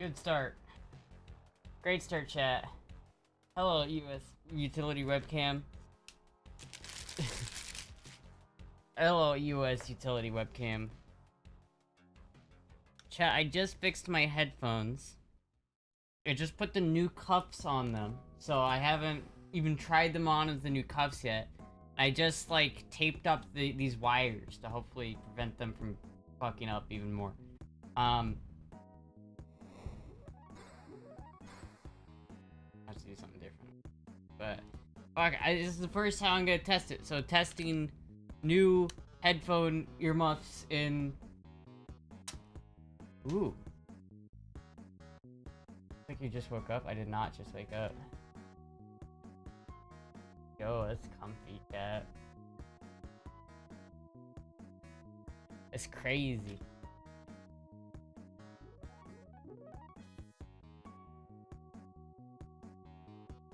Good start. Great start, chat. Hello, US utility webcam. Hello, US utility webcam. Chat, I just fixed my headphones. I just put the new cuffs on them, so I haven't even tried them on as the new cuffs yet. I just, like, taped up these wires to hopefully prevent them from fucking up even more. I have to do something different. But, fuck, this is the first time I'm gonna test it. So, testing new headphone earmuffs in... Ooh. I think you just woke up. I did not just wake up. Yo, that's comfy, cat. It's crazy.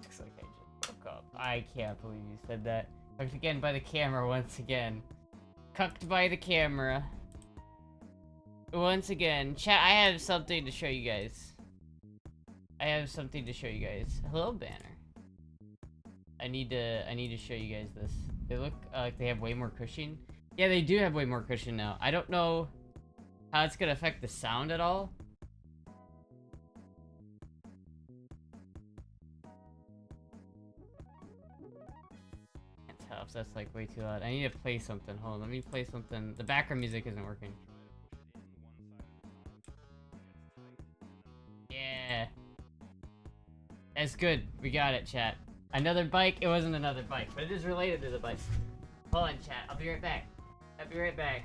Looks like I just woke up. I can't believe you said that. Cucked again by the camera once again. Cucked by the camera. Once again. Chat, I have something to show you guys. Hello, banner. I need to show you guys this. They look like they have way more cushion. Yeah, they do have way more cushion now. I don't know how it's gonna affect the sound at all. Can't tell if that's like way too loud. I need to play something. Hold on, let me play something. The background music isn't working. Yeah. That's good. We got it, chat. Another bike? It wasn't another bike, but it is related to the bike. Hold on, chat. I'll be right back. I'll be right back.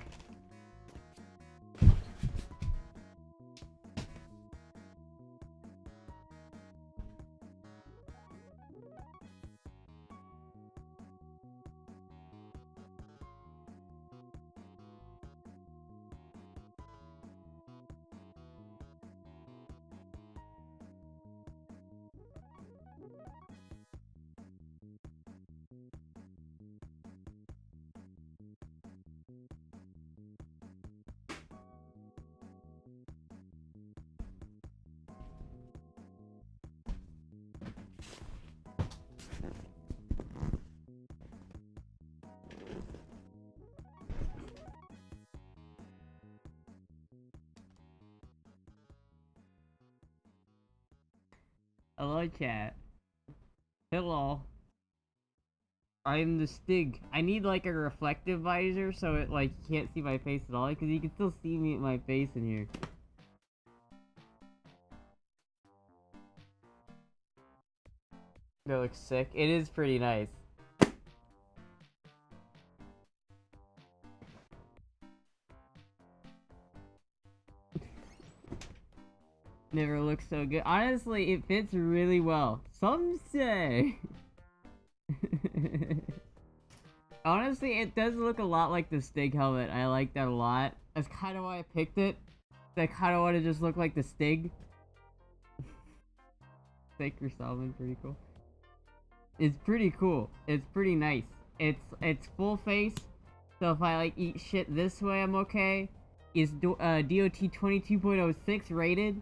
Hello, chat. Hello. I'm the Stig. I need like a reflective visor so it like you can't see my face at all, because you can still see me my face in here. That looks sick. It is pretty nice. Never looked so good. Honestly, it fits really well. Some say. Honestly, it does look a lot like the Stig helmet. I like that a lot. That's kind of why I picked it. I kind of want to just look like the Stig. Sacred Salmon, pretty cool. It's pretty cool. It's pretty nice. It's full face. So if I like eat shit this way, I'm okay. It's DOT 22.06 rated.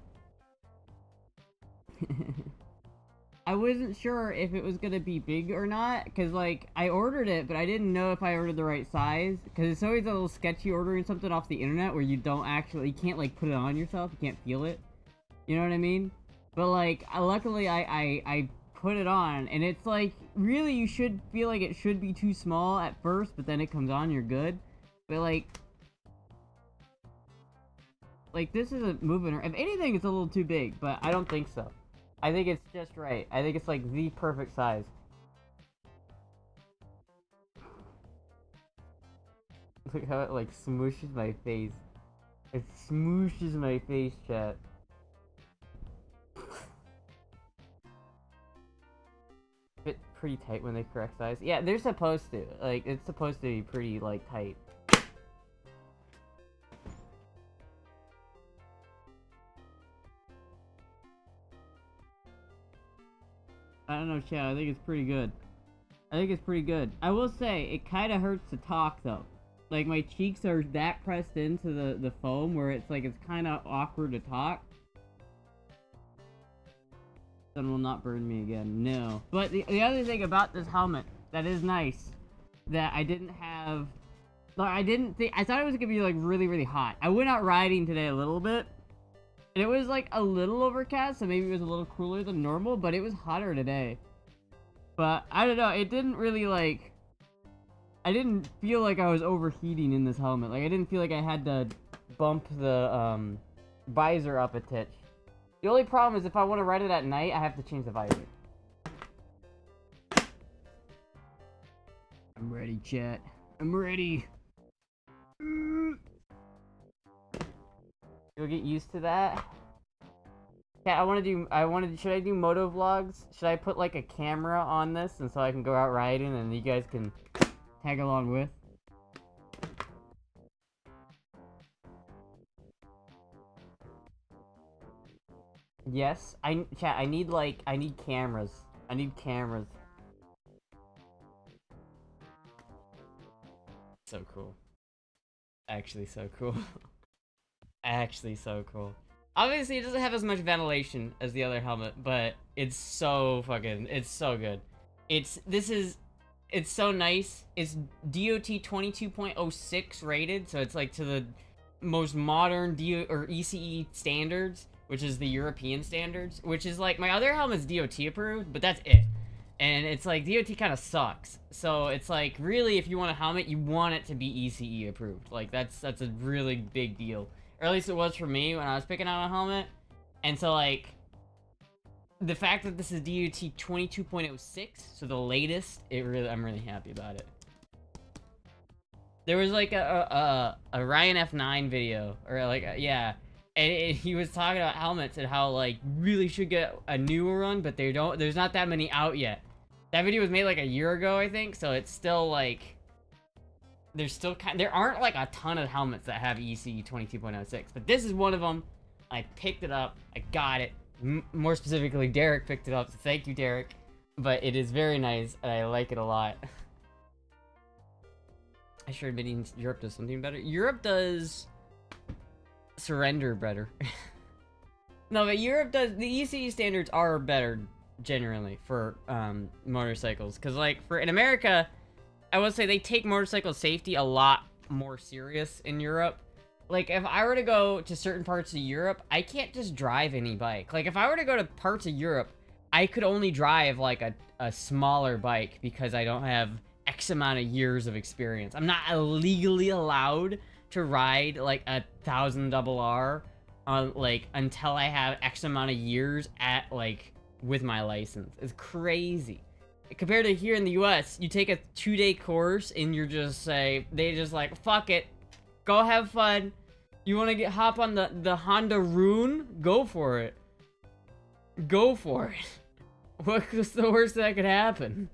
I wasn't sure if it was gonna be big or not, because like I ordered it, but I didn't know if I ordered the right size, because it's always a little sketchy ordering something off the internet where you can't like put it on yourself, you can't feel it, you know what I mean? But like luckily I put it on, and it's like really you should feel like it should be too small at first, but then it comes on, you're good. But like this isn't moving, or if anything it's a little too big, but I don't think so. I think it's just right. I think it's like the perfect size. Look how it like smooshes my face. It smooshes my face, chat. Fit pretty tight when they correct size. Yeah, they're supposed to. Like, it's supposed to be pretty, like, tight. I don't know, chat. I think it's pretty good. I will say, it kind of hurts to talk, though. Like, my cheeks are that pressed into the foam where it's like, it's kind of awkward to talk. Sun will not burn me again. No. But the other thing about this helmet that is nice that I didn't have. Like, I thought it was gonna be like really, really hot. I went out riding today a little bit. And it was like a little overcast, so maybe it was a little cooler than normal, but it was hotter today. But I don't know, it didn't really like. I didn't feel like I was overheating in this helmet. Like, I didn't feel like I had to bump the visor up a titch. The only problem is if I want to ride it at night, I have to change the visor. I'm ready, chat. I'm ready. You'll get used to that. Yeah, should I do moto vlogs? Should I put like a camera on this and so I can go out riding and you guys can tag along with? Yes, chat, I need cameras. I need cameras. So cool. Actually so cool. Actually so cool. Obviously, it doesn't have as much ventilation as the other helmet, but it's so good. It's so nice. It's DOT 22.06 rated, so it's like to the most modern ECE standards, which is the European standards, which is like my other helmet's DOT approved, but that's it. And it's like DOT kind of sucks. So it's like really, if you want a helmet, you want it to be ECE approved. Like that's a really big deal. Or at least it was for me when I was picking out a helmet. And so, like, the fact that this is DOT 22.06, so the latest, I'm really happy about it. There was, like, a Ryan F9 video, or, like, yeah, and he was talking about helmets and how, like, really should get a newer one, but there's not that many out yet. That video was made, like, a year ago, I think, so it's still, like... there aren't like a ton of helmets that have ECE 22.06, but this is one of them. I picked it up. I got it. More specifically, Derek picked it up, so thank you, Derek. But it is very nice, and I like it a lot. I sure admitting Europe does something better. Europe does surrender better. No, but Europe does. The ECE standards are better generally for motorcycles, because like in America, I would say they take motorcycle safety a lot more serious in Europe. Like, if I were to go to certain parts of Europe, I can't just drive any bike. Like, if I were to go to parts of Europe, I could only drive, like, a smaller bike because I don't have X amount of years of experience. I'm not legally allowed to ride, like, 1000RR on, like, until I have X amount of years at, like, with my license. It's crazy. Compared to here in the US, you take a 2-day course and you're just they just like, fuck it, go have fun. You want to hop on the Honda Rune? Go for it. Go for it. What's the worst that could happen?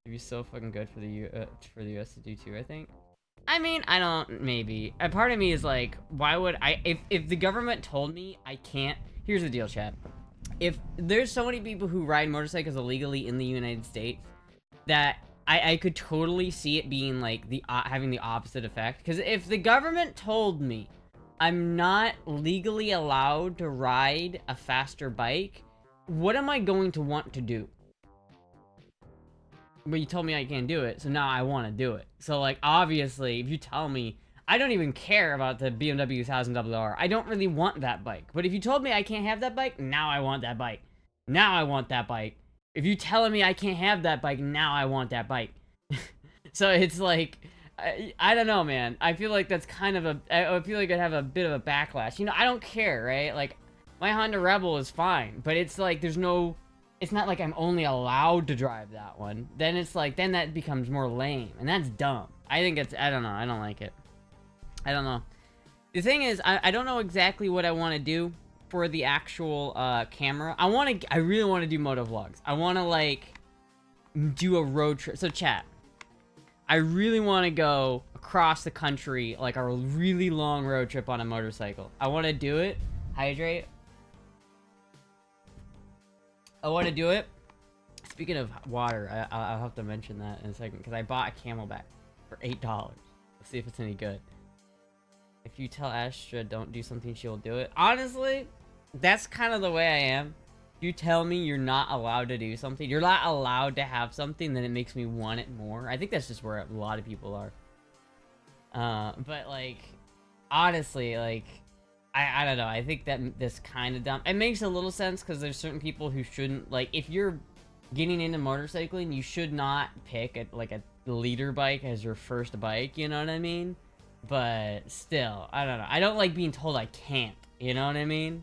It'd be so fucking good for the US to do too, I think. I mean, I don't, maybe. A part of me is like, why would I, if the government told me I can't, here's the deal, chat. If there's so many people who ride motorcycles illegally in the United States that I could totally see it being like having the opposite effect. Because if the government told me I'm not legally allowed to ride a faster bike, what am I going to want to do? But you told me I can't do it, so now I want to do it. So like, obviously, if you tell me, I don't even care about the BMW 1000RR. I don't really want that bike. But if you told me I can't have that bike, now I want that bike. Now I want that bike. If you telling me I can't have that bike, now I want that bike. So it's like, I don't know, man. I feel like that's kind of I feel like I'd have a bit of a backlash. You know, I don't care, right? Like, my Honda Rebel is fine, but it's like, there's no, it's not like I'm only allowed to drive that one. Then it's like, then that becomes more lame, and that's dumb. I think it's, I don't know, I don't like it. I don't know. The thing is, I don't know exactly what I want to do for the actual camera. I really want to do moto vlogs. I want to like do a road trip. So chat, I really want to go across the country, like a really long road trip on a motorcycle. I want to do it. Hydrate. I want to do it. Speaking of water, I'll have to mention that in a second, because I bought a Camelback for $8. Let's see if it's any good. If you tell Astra don't do something, she will do it. Honestly, that's kind of the way I am. You tell me you're not allowed to do something, you're not allowed to have something, then it makes me want it more. I think that's just where a lot of people are. But like, honestly, like, I don't know. I think that this kind of dumb. It makes a little sense because there's certain people who shouldn't, like, if you're getting into motorcycling, you should not pick a leader bike as your first bike. You know what I mean? But still, I don't know. I don't like being told I can't. You know what I mean?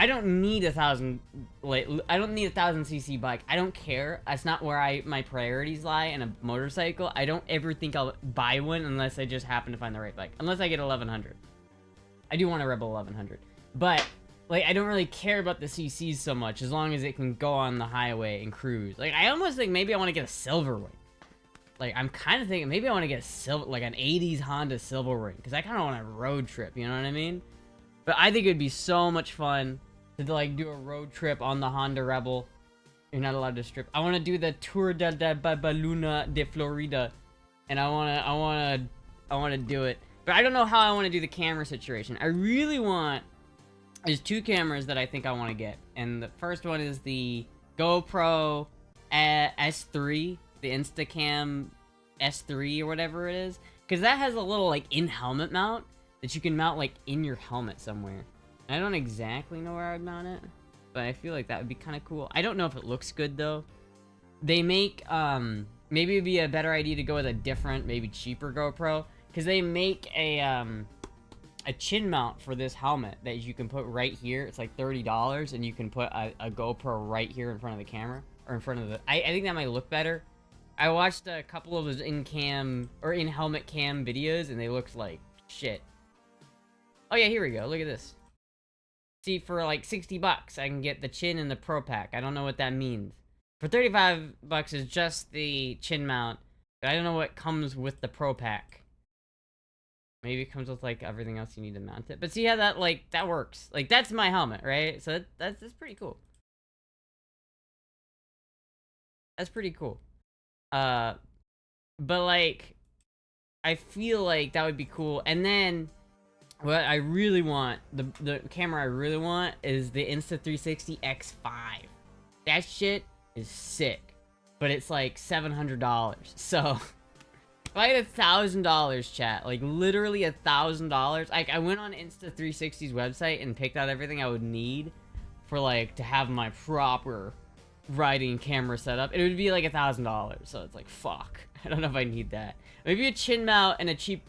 I don't need a 1,000, like, I don't need a 1,000cc bike. I don't care. That's not where my priorities lie in a motorcycle. I don't ever think I'll buy one unless I just happen to find the right bike. Unless I get 1,100. I do want a Rebel 1100. But, like, I don't really care about the CCs so much as long as it can go on the highway and cruise. Like, I almost think maybe I want to get a silver wing. Like, I'm kind of thinking maybe I want to get a like an 80s Honda silver wing. Because I kind of want a road trip, you know what I mean? But I think it would be so much fun to, like, do a road trip on the Honda Rebel. You're not allowed to strip. I want to do the Tour de Babaluna de Florida. And I want to do it. But I don't know how I want to do the camera situation. I really want... There's two cameras that I think I want to get. And the first one is the GoPro S3. The Instacam S3 or whatever it is. Because that has a little, like, in-helmet mount that you can mount, like, in your helmet somewhere. I don't exactly know where I'd mount it, but I feel like that would be kind of cool. I don't know if it looks good, though. They make, maybe it'd be a better idea to go with a different, maybe cheaper GoPro, because they make a chin mount for this helmet that you can put right here. It's like $30, and you can put a GoPro right here in front of the camera, or in front of the... I think that might look better. I watched a couple of those in-cam, or in-helmet cam videos, and they looked like shit. Oh yeah, here we go. Look at this. See, for like $60, I can get the chin and the Pro Pack. I don't know what that means. For $35 is just the chin mount. But I don't know what comes with the Pro Pack. Maybe it comes with like everything else you need to mount it. But see how that, like, that works. Like, that's my helmet, right? So that's pretty cool. That's pretty cool. But like, I feel like that would be cool. And then what I really want, the camera I really want is the Insta360 X5. That shit is sick. But it's like $700. So, if I had $1,000, chat, like literally $1,000, like I went on Insta360's website and picked out everything I would need for like to have my proper riding camera setup, it would be like $1,000. So it's like, fuck. I don't know if I need that. Maybe a chin mount and a cheap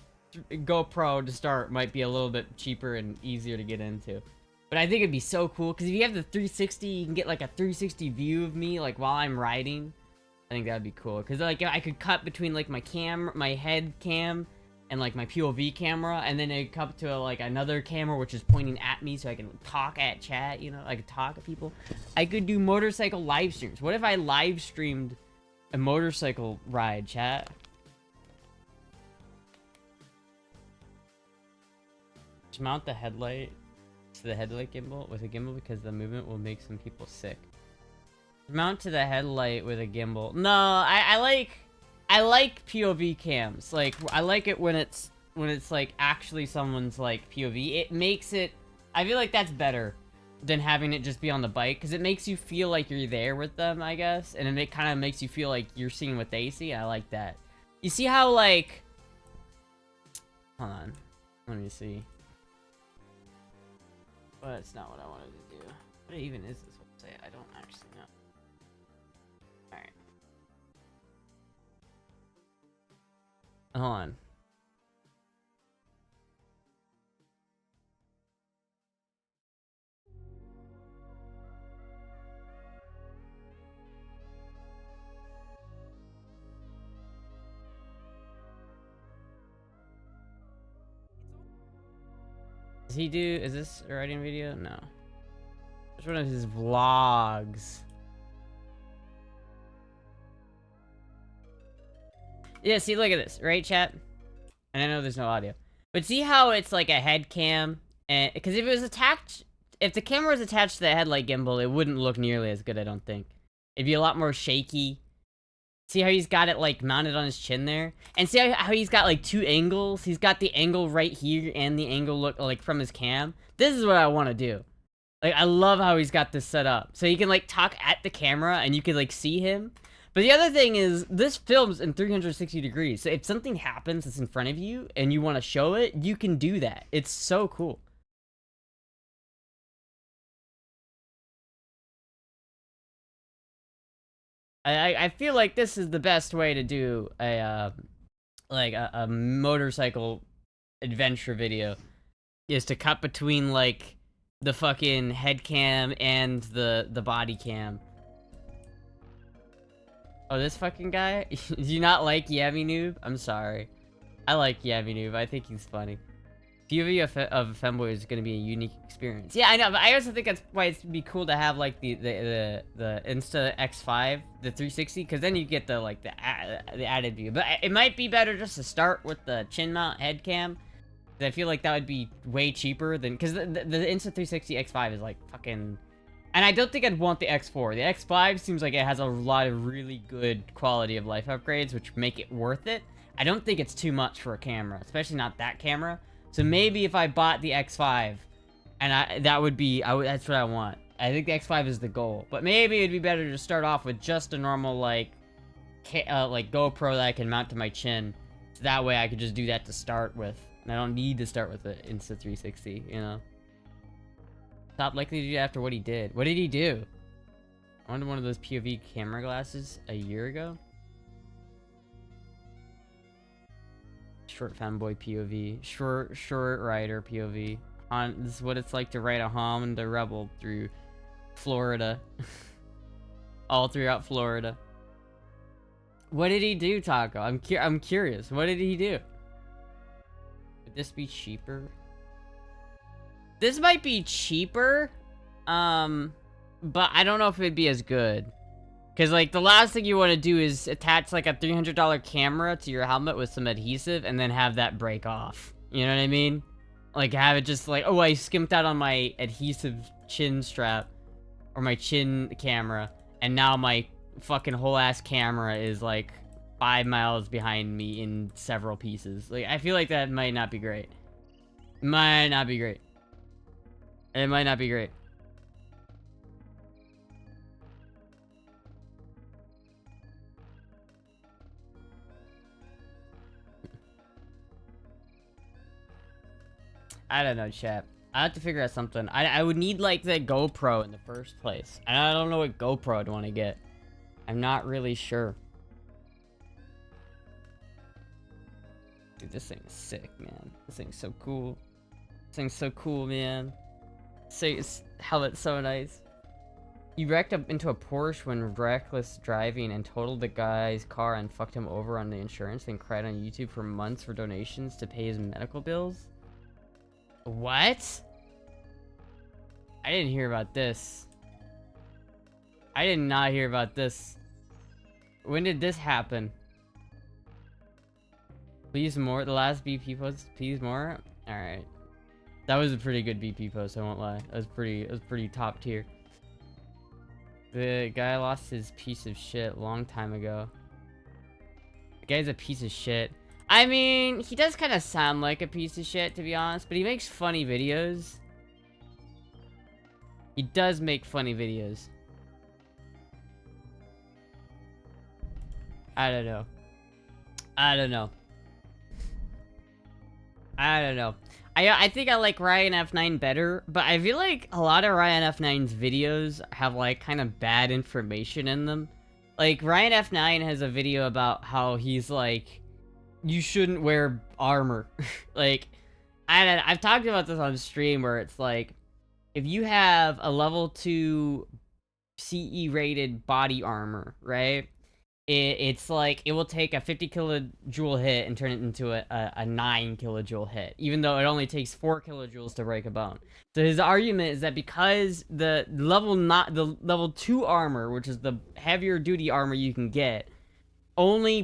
GoPro to start might be a little bit cheaper and easier to get into. But I think it'd be so cool, because if you have the 360, you can get like a 360 view of me, like while I'm riding. I think that'd be cool, because like I could cut between like my head cam and like my POV camera, and then it cut to like another camera which is pointing at me, so I can talk at chat, you know, I could talk to people. I could do motorcycle live streams. What if I live streamed a motorcycle ride, chat? Just mount the headlight to the headlight gimbal with a gimbal, because the movement will make some people sick. Mount to the headlight with a gimbal. No, I like POV cams. Like, I like it when it's like actually someone's like POV. It makes it, I feel like that's better than having it just be on the bike, because it makes you feel like you're there with them, I guess, and it kind of makes you feel like you're seeing what they see. I like that. You see how, like, hold on, let me see. Well, that's not what I wanted to do. What even is this website? I don't actually know. Alright. Hold on. Does he do, is this a writing video? No. It's one of his vlogs. Yeah, see, look at this, right, chat? And I know there's no audio. But see how it's like a head cam? And because if it was attached, if the camera was attached to the headlight gimbal, it wouldn't look nearly as good, I don't think. It'd be a lot more shaky. See how he's got it, like, mounted on his chin there? And see how he's got, like, two angles? He's got the angle right here and the angle, look like, from his cam. This is what I want to do. Like, I love how he's got this set up. So he can, like, talk at the camera, and you can, like, see him. But the other thing is, this films in 360 degrees. So if something happens that's in front of you, and you want to show it, you can do that. It's so cool. I feel like this is the best way to do a, like, a motorcycle adventure video. Is to cut between, like, the fucking head cam and the body cam. Oh, this fucking guy? Do you not like Yabby Noob? I'm sorry. I like Yabby Noob. I think he's funny. POV of a femboy is gonna be a unique experience. Yeah, I know, but I also think that's why it'd be cool to have, like, the Insta X5, the 360, because then you get the, like, the added view. But it might be better just to start with the chin mount head cam. I feel like that would be way cheaper than, because the Insta360 X5 is like fucking, and I don't think I'd want the X4. The X5 seems like it has a lot of really good quality of life upgrades, which make it worth it. I don't think it's too much for a camera, especially not that camera. So maybe if I bought the X5, and that's what I want. I think the X5 is the goal, but maybe it'd be better to start off with just a normal, like GoPro that I can mount to my chin. So that way I could just do that to start with. I don't need to start with the Insta360, you know? Top likely to do after what he did. What did he do? I wanted one of those POV camera glasses a year ago. Short fanboy POV. Short rider POV. This is what it's like to ride a Honda Rebel through Florida. All throughout Florida. What did he do, Taco? I'm curious. What did he do? Would this be cheaper? This might be cheaper, but I don't know if it'd be as good. Because, like, the last thing you want to do is attach, like, a $300 camera to your helmet with some adhesive and then have that break off. You know what I mean? Like, have it just, like, oh, I skimped out on my adhesive chin strap, or my chin camera, and now my fucking whole-ass camera is, like, 5 miles behind me in several pieces. Like, I feel like that might not be great. Might not be great. It might not be great. I don't know, chat. I have to figure out something. I would need, like, the GoPro in the first place. And I don't know what GoPro I'd want to get. I'm not really sure. Dude, this thing is sick, man. This thing's so cool. This thing's so cool, man. Helmet's so nice. You wrecked up into a Porsche when reckless driving and totaled the guy's car and fucked him over on the insurance, then cried on YouTube for months for donations to pay his medical bills? What? I didn't hear about this. I did not hear about this. When did this happen? Please more. The last BP post. Please more. All right. That was a pretty good BP post. I won't lie. That was pretty top tier. The guy lost his piece of shit a long time ago. The guy's a piece of shit. I mean, he does kind of sound like a piece of shit, to be honest, but he makes funny videos. He does make funny videos. I don't know. I don't know. I don't know. I think I like Ryan F9 better, but I feel like a lot of Ryan F9's videos have, like, kind of bad information in them. Like, Ryan F9 has a video about how he's like, you shouldn't wear armor. Like, I've talked about this on stream where it's like, if you have a level 2 CE rated body armor, right? It's like, it will take a 50 kilojoule hit and turn it into a 9 kilojoule hit, even though it only takes 4 kilojoules to break a bone. So his argument is that because the level 2 armor, which is the heavier duty armor you can get, only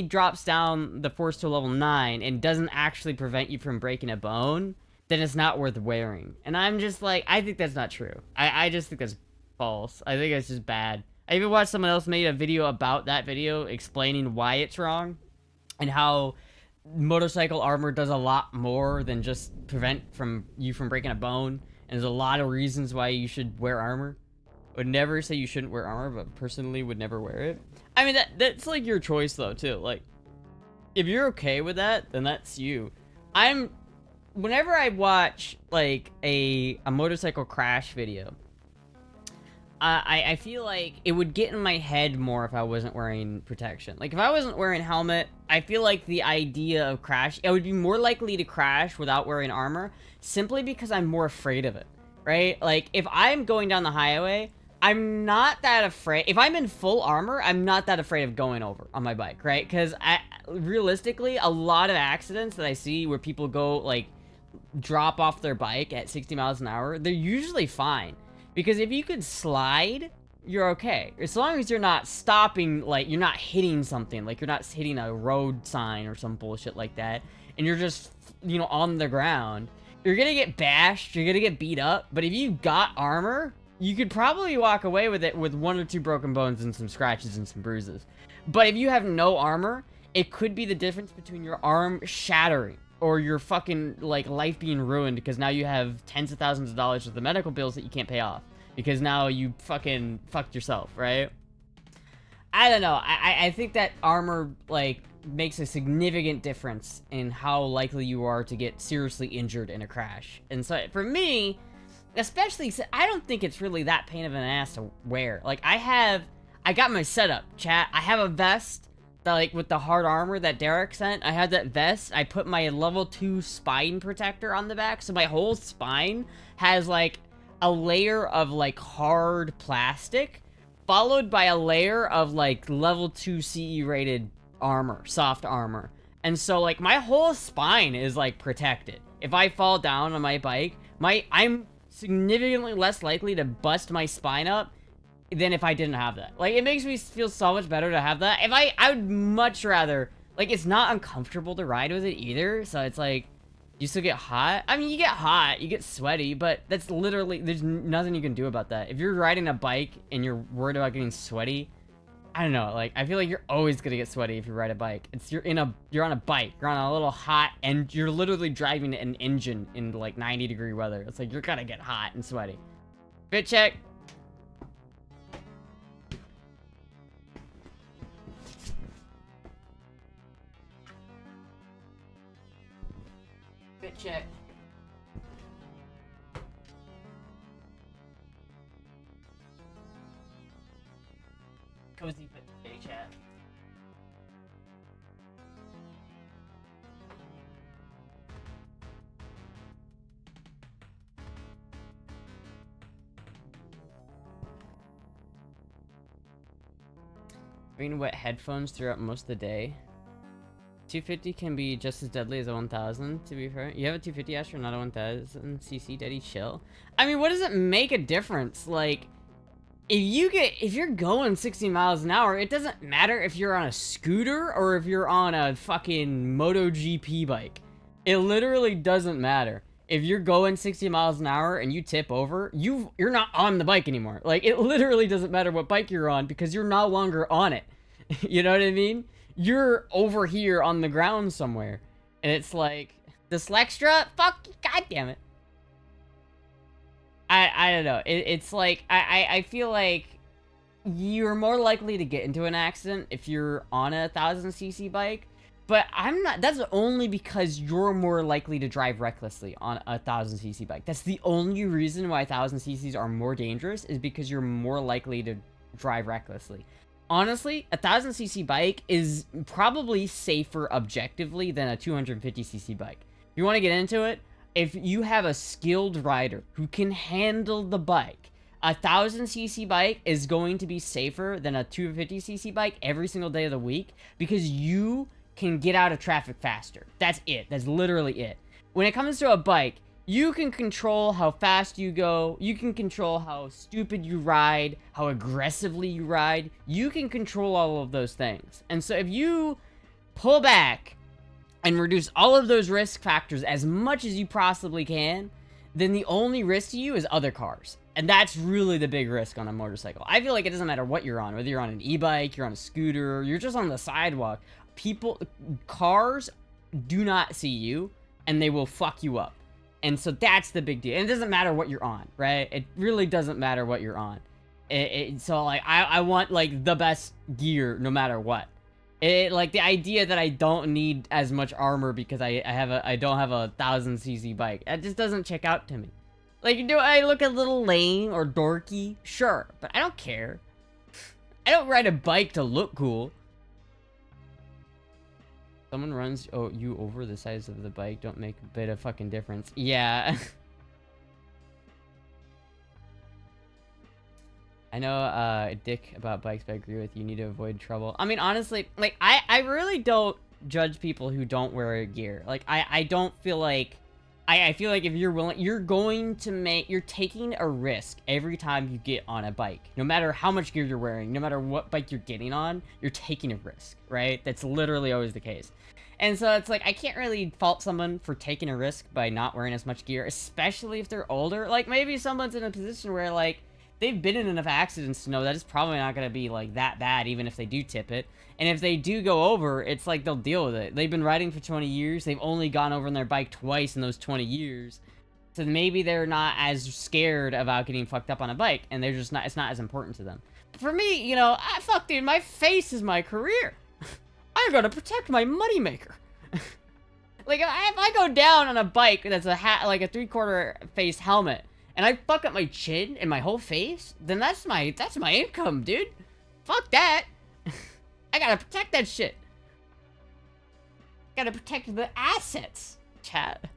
drops down the force to level 9 and doesn't actually prevent you from breaking a bone, then it's not worth wearing. And I'm just like, I think that's not true. I just think that's false. I think it's just bad. I even watched someone else made a video about that video explaining why it's wrong and how motorcycle armor does a lot more than just prevent you from breaking a bone. and there's a lot of reasons why you should wear armor. Would never say you shouldn't wear armor, but personally would never wear it. I mean, that's like your choice though too. Like, if you're okay with that, then that's you. Whenever I watch like a motorcycle crash video, I feel like it would get in my head more if I wasn't wearing protection. Like, if I wasn't wearing helmet, I feel like the idea of crash, I would be more likely to crash without wearing armor, simply because I'm more afraid of it, right? Like, if I'm going down the highway, I'm not that afraid. If I'm in full armor, I'm not that afraid of going over on my bike, right? Because realistically, a lot of accidents that I see where people go, like, drop off their bike at 60 miles an hour, they're usually fine. Because if you could slide, you're okay. As long as you're not stopping, like, you're not hitting something. Like, you're not hitting a road sign or some bullshit like that. And you're just, you know, on the ground. You're gonna get bashed, you're gonna get beat up. But if you got armor, you could probably walk away with it with 1 or 2 broken bones and some scratches and some bruises. But if you have no armor, it could be the difference between your arm shattering or your fucking, like, life being ruined because now you have tens of thousands of dollars worth of medical bills that you can't pay off because now you fucking fucked yourself, right? I don't know. I think that armor, like, makes a significant difference in how likely you are to get seriously injured in a crash. And so, for me, especially, I don't think it's really that pain of an ass to wear. Like, I got my setup, chat. I have a vest that, like, with the hard armor that Derek sent. I had that vest. I put my level 2 spine protector on the back, so my whole spine has, like, a layer of, like, hard plastic, followed by a layer of, like, level 2 CE rated armor, soft armor. And so, like, my whole spine is, like, protected. If I fall down on my bike, I'm significantly less likely to bust my spine up than if I didn't have that. Like, it makes me feel so much better to have that. If I would much rather, like, it's not uncomfortable to ride with it either, so it's like, you still get hot. I mean, you get hot, you get sweaty, but that's literally, there's nothing you can do about that. If you're riding a bike and you're worried about getting sweaty, I don't know, like, I feel like you're always gonna get sweaty if you ride a bike. You're on a bike, you're on a little hot, and you're literally driving an engine in, like, 90-degree weather. It's like, you're gonna get hot and sweaty. Fit check. Fit check. Cozy fit today, chat. Wearing wet headphones throughout most of the day. 250 can be just as deadly as a 1000, to be fair. You have a 250 Astra, not a 1000 cc, daddy chill. I mean, what does it make a difference? Like, if you're going 60 miles an hour, it doesn't matter if you're on a scooter or if you're on a fucking MotoGP bike. It literally doesn't matter. If you're going 60 miles an hour and you tip over, you're not on the bike anymore. Like, it literally doesn't matter what bike you're on because you're no longer on it. You know what I mean? You're over here on the ground somewhere. And it's like, the STIGSTRA? Fuck, god damn it. I don't know. It's like, I feel like you're more likely to get into an accident if you're on a 1000cc bike. But that's only because you're more likely to drive recklessly on a 1000cc bike. That's the only reason why 1000cc's are more dangerous, is because you're more likely to drive recklessly. Honestly, a 1000cc bike is probably safer objectively than a 250cc bike. If you want to get into it, if you have a skilled rider who can handle the bike, a 1000cc bike is going to be safer than a 250cc bike every single day of the week because you can get out of traffic faster. That's it. That's literally it. When it comes to a bike, you can control how fast you go. You can control how stupid you ride, how aggressively you ride. You can control all of those things. And so if you pull back and reduce all of those risk factors as much as you possibly can, then the only risk to you is other cars. And that's really the big risk on a motorcycle. I feel like it doesn't matter what you're on, whether you're on an e-bike, you're on a scooter, you're just on the sidewalk. Cars do not see you, and they will fuck you up. And so that's the big deal. And it doesn't matter what you're on, right? It really doesn't matter what you're on. So, like, I want, like, the best gear no matter what. Like, the idea that I don't need as much armor because I don't have a 1000cc bike. That just doesn't check out to me. Like, do I look a little lame or dorky? Sure, but I don't care. I don't ride a bike to look cool. Someone runs you over the size of the bike, don't make a bit of fucking difference. Yeah. I know a dick about bikes, but I agree with you. You need to avoid trouble. I mean, honestly, like, I really don't judge people who don't wear gear. Like, I don't feel like... I feel like if you're willing, you're taking a risk every time you get on a bike. No matter how much gear you're wearing, no matter what bike you're getting on, you're taking a risk, right? That's literally always the case. And so it's like, I can't really fault someone for taking a risk by not wearing as much gear, especially if they're older. Like, maybe someone's in a position where, like, they've been in enough accidents to know that it's probably not going to be, like, that bad, even if they do tip it. And if they do go over, it's like they'll deal with it. They've been riding for 20 years. They've only gone over on their bike twice in those 20 years. So maybe they're not as scared about getting fucked up on a bike, and they're just not, it's not as important to them. But for me, you know, fuck, dude, my face is my career. I gotta protect my moneymaker. Like, if I go down on a bike that's like a 3/4 face helmet, and I fuck up my chin and my whole face, then that's my income, dude. Fuck that. I gotta protect that shit. Gotta protect the assets, chat.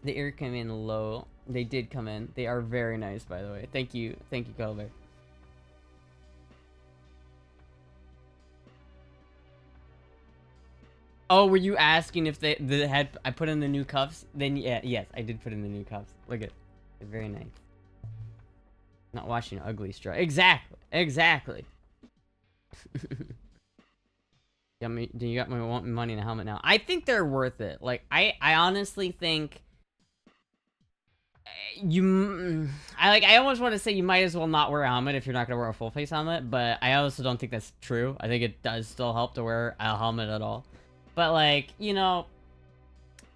The ear came in low. They did come in. They are very nice, by the way. Thank you, Colbert. Oh, were you asking if I put in the new cuffs? Then yeah, yes, I did put in the new cuffs. Look at, they're very nice. Not watching ugly straw. Exactly. You got my money in a helmet now. I think they're worth it. Like, I honestly think I almost want to say you might as well not wear a helmet if you're not gonna wear a full face helmet, but I also don't think that's true. I think it does still help to wear a helmet at all. But, like, you know,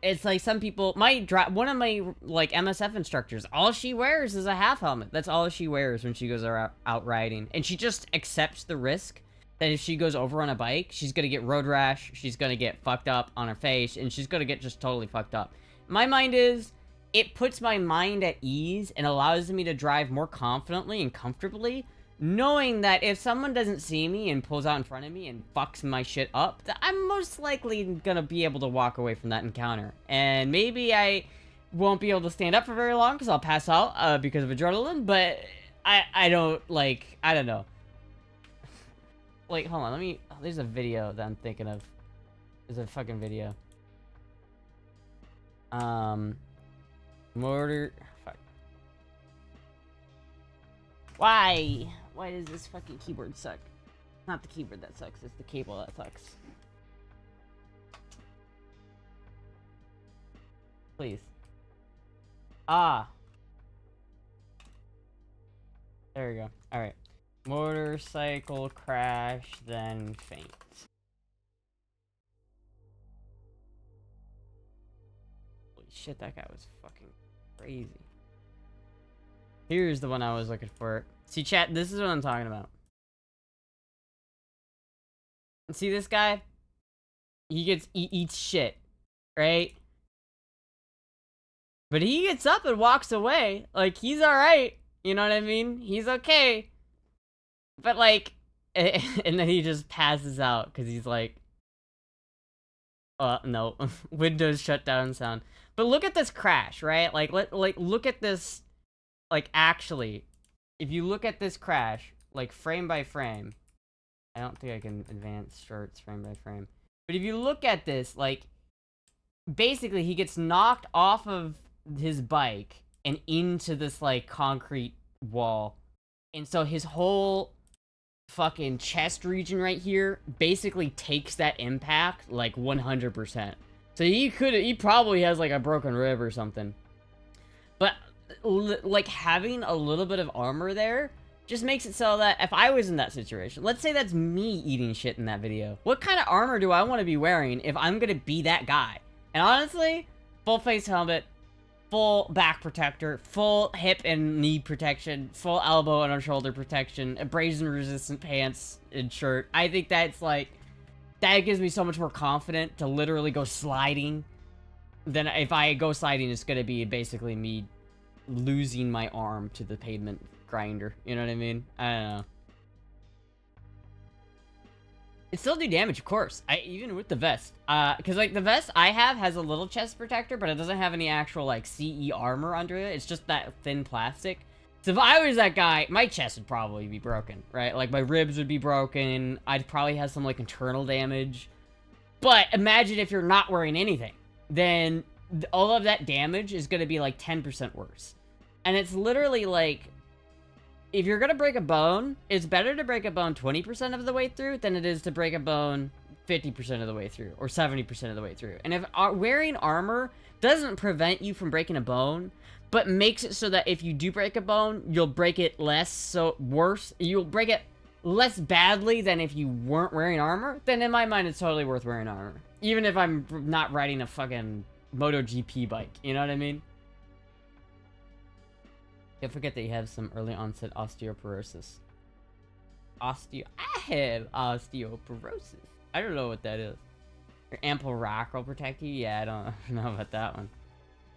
it's like some people, one of my, like, MSF instructors, all she wears is a half helmet. That's all she wears when she goes out riding. And she just accepts the risk that if she goes over on a bike, she's gonna get road rash, she's gonna get fucked up on her face, and she's gonna get just totally fucked up. My mind is, it puts my mind at ease and allows me to drive more confidently and comfortably, knowing that if someone doesn't see me and pulls out in front of me and fucks my shit up, that I'm most likely gonna be able to walk away from that encounter. And maybe I won't be able to stand up for very long because I'll pass out because of adrenaline, but I don't, like, I don't know. Like, hold on, there's a video that I'm thinking of. There's a fucking video. Fuck. Why does this fucking keyboard suck? Not the keyboard that sucks, it's the cable that sucks. Please. Ah. There we go. Alright. Motorcycle crash, then faint. Holy shit, that guy was fucking crazy. Here's the one I was looking for. See, chat, this is what I'm talking about. See this guy? He eats shit, right? But he gets up and walks away. Like, he's alright. You know what I mean? He's okay. But, like, and then he just passes out because he's like, no. Windows shut down sound. But look at this crash, right? Like, look at this. Like, actually, if you look at this crash, like, frame by frame, I don't think I can advance shorts frame by frame. But if you look at this, like, basically he gets knocked off of his bike and into this, like, concrete wall. And so his whole fucking chest region right here basically takes that impact, like, 100%. So he probably has, like, a broken rib or something. But, like, having a little bit of armor there just makes it so that if I was in that situation, let's say that's me eating shit in that video, what kind of armor do I want to be wearing if I'm gonna be that guy? And honestly, full face helmet, full back protector, full hip and knee protection, full elbow and shoulder protection, abrasion-resistant pants and shirt. I think that's like, that gives me so much more confident to literally go sliding. Than if I go sliding, it's gonna be basically me losing my arm to the pavement grinder. You know what I mean? I don't know. It still do damage, of course. Even with the vest. Because, like, the vest I have has a little chest protector, but it doesn't have any actual, like, CE armor under it. It's just that thin plastic. So if I was that guy, my chest would probably be broken, right? Like, my ribs would be broken. I'd probably have some, like, internal damage. But imagine if you're not wearing anything. Then all of that damage is going to be, like, 10% worse. And it's literally, like, if you're gonna break a bone, it's better to break a bone 20% of the way through than it is to break a bone 50% of the way through, or 70% of the way through. And if wearing armor doesn't prevent you from breaking a bone, but makes it so that if you do break a bone, you'll break it you'll break it less badly than if you weren't wearing armor, then in my mind, it's totally worth wearing armor. Even if I'm not riding a fucking MotoGP bike, you know what I mean? Don't forget that you have some early onset osteoporosis. I have osteoporosis. I don't know what that is. Your ample rock will protect you? Yeah, I don't know about that one.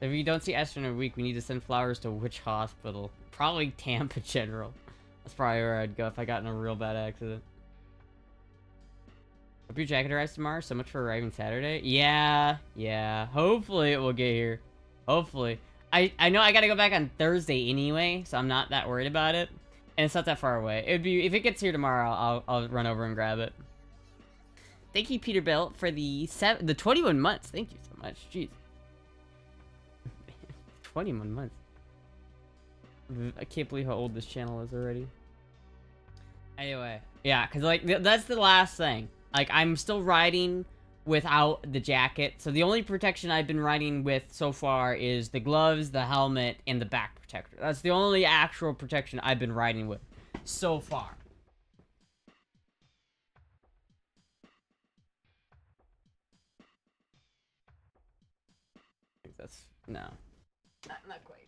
If you don't see Astra in a week, we need to send flowers to which hospital? Probably Tampa General. That's probably where I'd go if I got in a real bad accident. Hope your jacket arrives tomorrow. So much for arriving Saturday. Yeah. Hopefully it will get here. Hopefully. I know I gotta go back on Thursday anyway, so I'm not that worried about it. And it's not that far away. It'd be, if it gets here tomorrow, I'll run over and grab it. Thank you, Peterbilt, for the 21 months. Thank you so much. Jeez. 21 months. I can't believe how old this channel is already. Anyway, yeah, because, like, that's the last thing. Like, I'm still riding without the jacket. So the only protection I've been riding with so far is the gloves, the helmet, and the back protector. That's the only actual protection I've been riding with so far. I think that's... no. Not quite.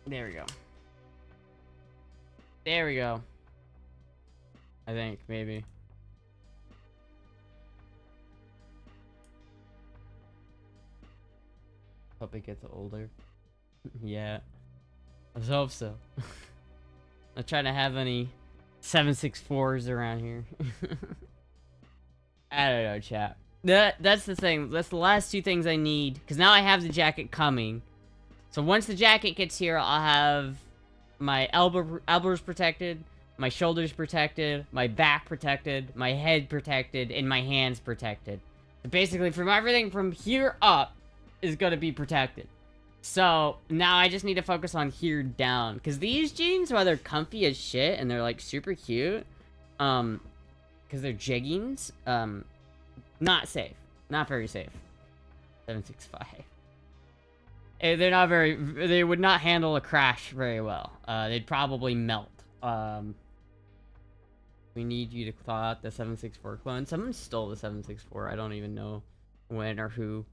There we go. There we go. I think, maybe. Hope it gets older. Yeah. Let's hope so. Not trying to have any 764s around here. I don't know, chat. That's the thing. That's the last two things I need. Because now I have the jacket coming. So once the jacket gets here, I'll have my elbows protected, my shoulders protected, my back protected, my head protected, and my hands protected. So basically, from everything from here up is going to be protected. So now I just need to focus on here down. Because these jeans, while they're comfy as shit and they're like super cute, because they're jeggings, not safe. Not very safe. 765. They're not very... they would not handle a crash very well. They'd probably melt. We need you to thaw out the 764 clone. Someone stole the 764. I don't even know when or who.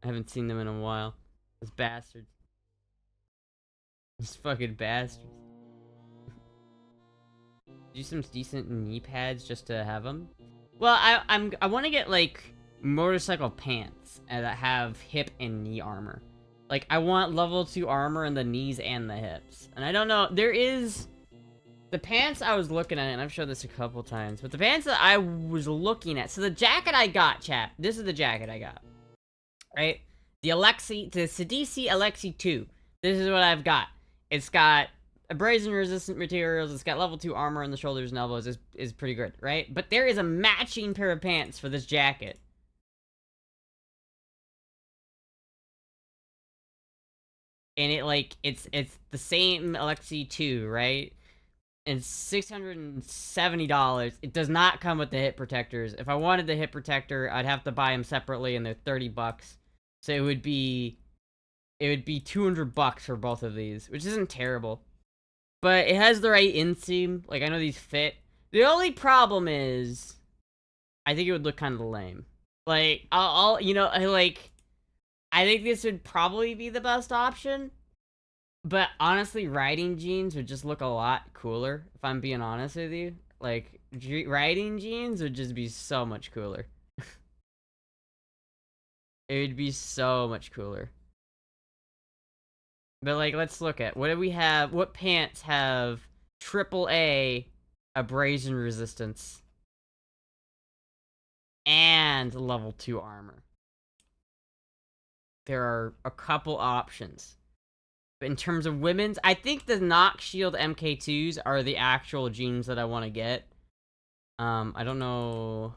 I haven't seen them in a while. Those bastards. Those fucking bastards. Do some decent knee pads just to have them. Well, I want to get like motorcycle pants that have hip and knee armor. Like I want level 2 armor in the knees and the hips. And I don't know, there is the pants I was looking at, and I've showed this a couple times, but the pants that I was looking at. So the jacket I got, chat. This is the jacket I got. Right? The Sidisi Alexi 2. This is what I've got. It's got abrasion resistant materials, it's got level 2 armor on the shoulders and elbows, is pretty good, right? But there is a matching pair of pants for this jacket. And it like it's the same Alexi 2, right? And $670. It does not come with the hip protectors. If I wanted the hip protector, I'd have to buy them separately, and they're $30. So it would be $200 for both of these, which isn't terrible. But it has the right inseam. Like, I know these fit. The only problem is, I think it would look kind of lame. Like, you know, I think this would probably be the best option. But honestly, riding jeans would just look a lot cooler, if I'm being honest with you. Like, riding jeans would just be so much cooler. It would be so much cooler. But, like, let's look at, what do we have? What pants have AAA abrasion resistance and level 2 armor? There are a couple options. But in terms of women's, I think the Nox Shield MK2s are the actual jeans that I want to get. I don't know.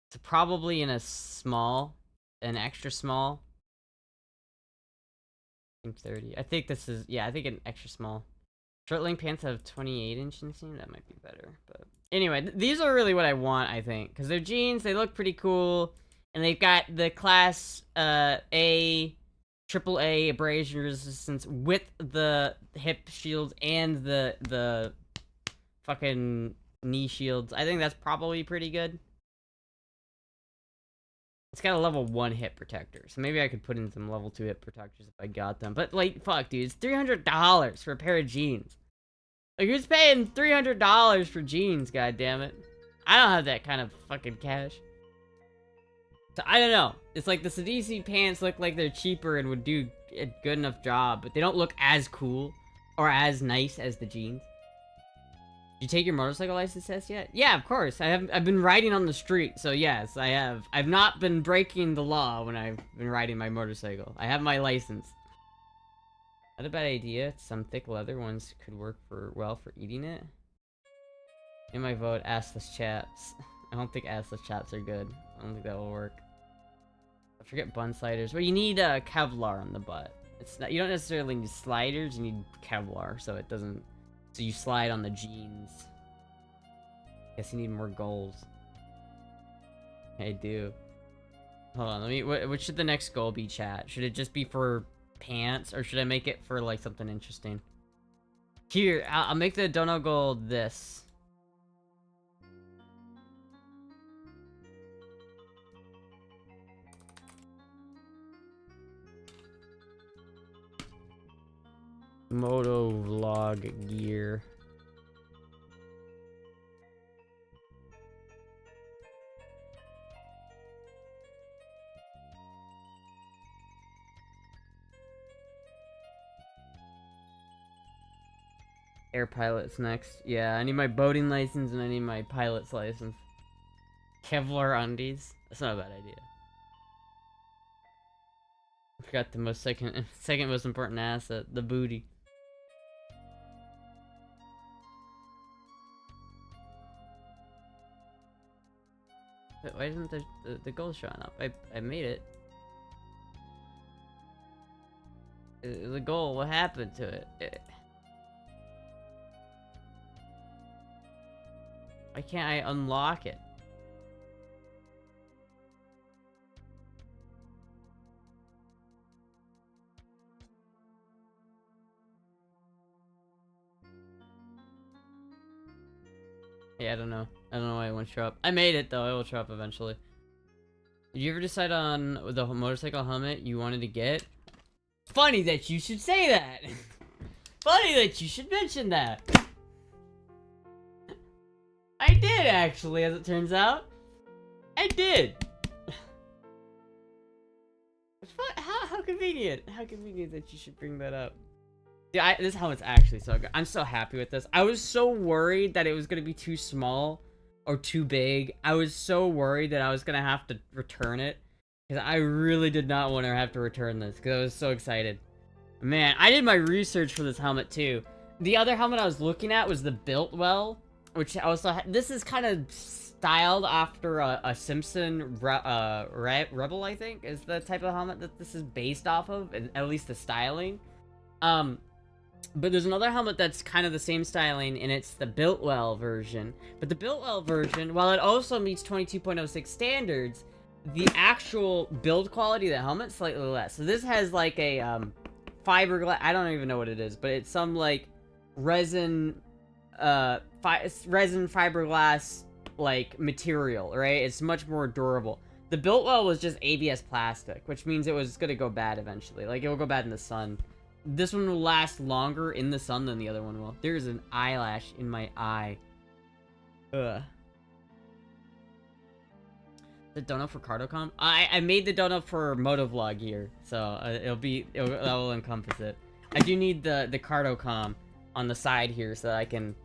It's probably in a small, an extra small. I think 30. I think this is, yeah, I think an extra small. Short length pants have 28-inch inseam. That might be better. But anyway, these are really what I want, I think. Because they're jeans, they look pretty cool. And they've got the class A, AAA abrasion resistance with the hip shields and the fucking knee shields. I think that's probably pretty good. It's got a level 1 hip protector, so maybe I could put in some level 2 hip protectors if I got them. But, like, fuck, dude, it's $300 for a pair of jeans. Like, who's paying $300 for jeans, goddammit? I don't have that kind of fucking cash. So, I don't know. It's like the Sadisi pants look like they're cheaper and would do a good enough job, but they don't look as cool or as nice as the jeans. Did you take your motorcycle license test yet? Yeah, of course. I've been riding on the street, so yes, I have. I've not been breaking the law when I've been riding my motorcycle. I have my license. Not a bad idea. Some thick leather ones could work well for eating it. In my vote, assless chaps. I don't think assless chaps are good. I don't think that will work. I forget bun sliders. Well, you need Kevlar on the butt. It's not. You don't necessarily need sliders. You need Kevlar, so it doesn't. So you slide on the jeans. Guess you need more goals. I do. Hold on, let me. What should the next goal be, chat? Should it just be for pants, or should I make it for like something interesting? Here, I'll make the dono goal this. Moto vlog gear. Air pilot's next. Yeah, I need my boating license and I need my pilot's license. Kevlar undies. That's not a bad idea. I forgot the second most important asset, the booty. But why isn't the goal showing up? I made it. The goal, what happened to it? Why can't I unlock it? Yeah, I don't know. I don't know why it won't show up. I made it though, it will show up eventually. Did you ever decide on the motorcycle helmet you wanted to get? Funny that you should say that! Funny that you should mention that! I did actually, as it turns out. I did! How convenient! How convenient that you should bring that up. Dude, this helmet's actually so good. I'm so happy with this. I was so worried that it was gonna be too small or too big. I was so worried that I was gonna have to return it. Because I really did not want to have to return this. Because I was so excited. Man, I did my research for this helmet too. The other helmet I was looking at was the Builtwell. Which also, this is kind of styled after a Simpson Rebel, I think, is the type of helmet that this is based off of, at least the styling. But there's another helmet that's kind of the same styling, and it's the Builtwell version. But the Builtwell version, while it also meets 22.06 standards, the actual build quality of the helmet's slightly less. So this has like a fiberglass, I don't even know what it is, but it's some like resin fiberglass like, material, right? It's much more durable. The built well was just ABS plastic, which means it was gonna go bad eventually. Like, it will go bad in the sun. This one will last longer in the sun than the other one will. There's an eyelash in my eye. Ugh. The donut for CardoCom? I made the donut for Motovlog here, so that will encompass it. I do need the CardoCom on the side here so that I can,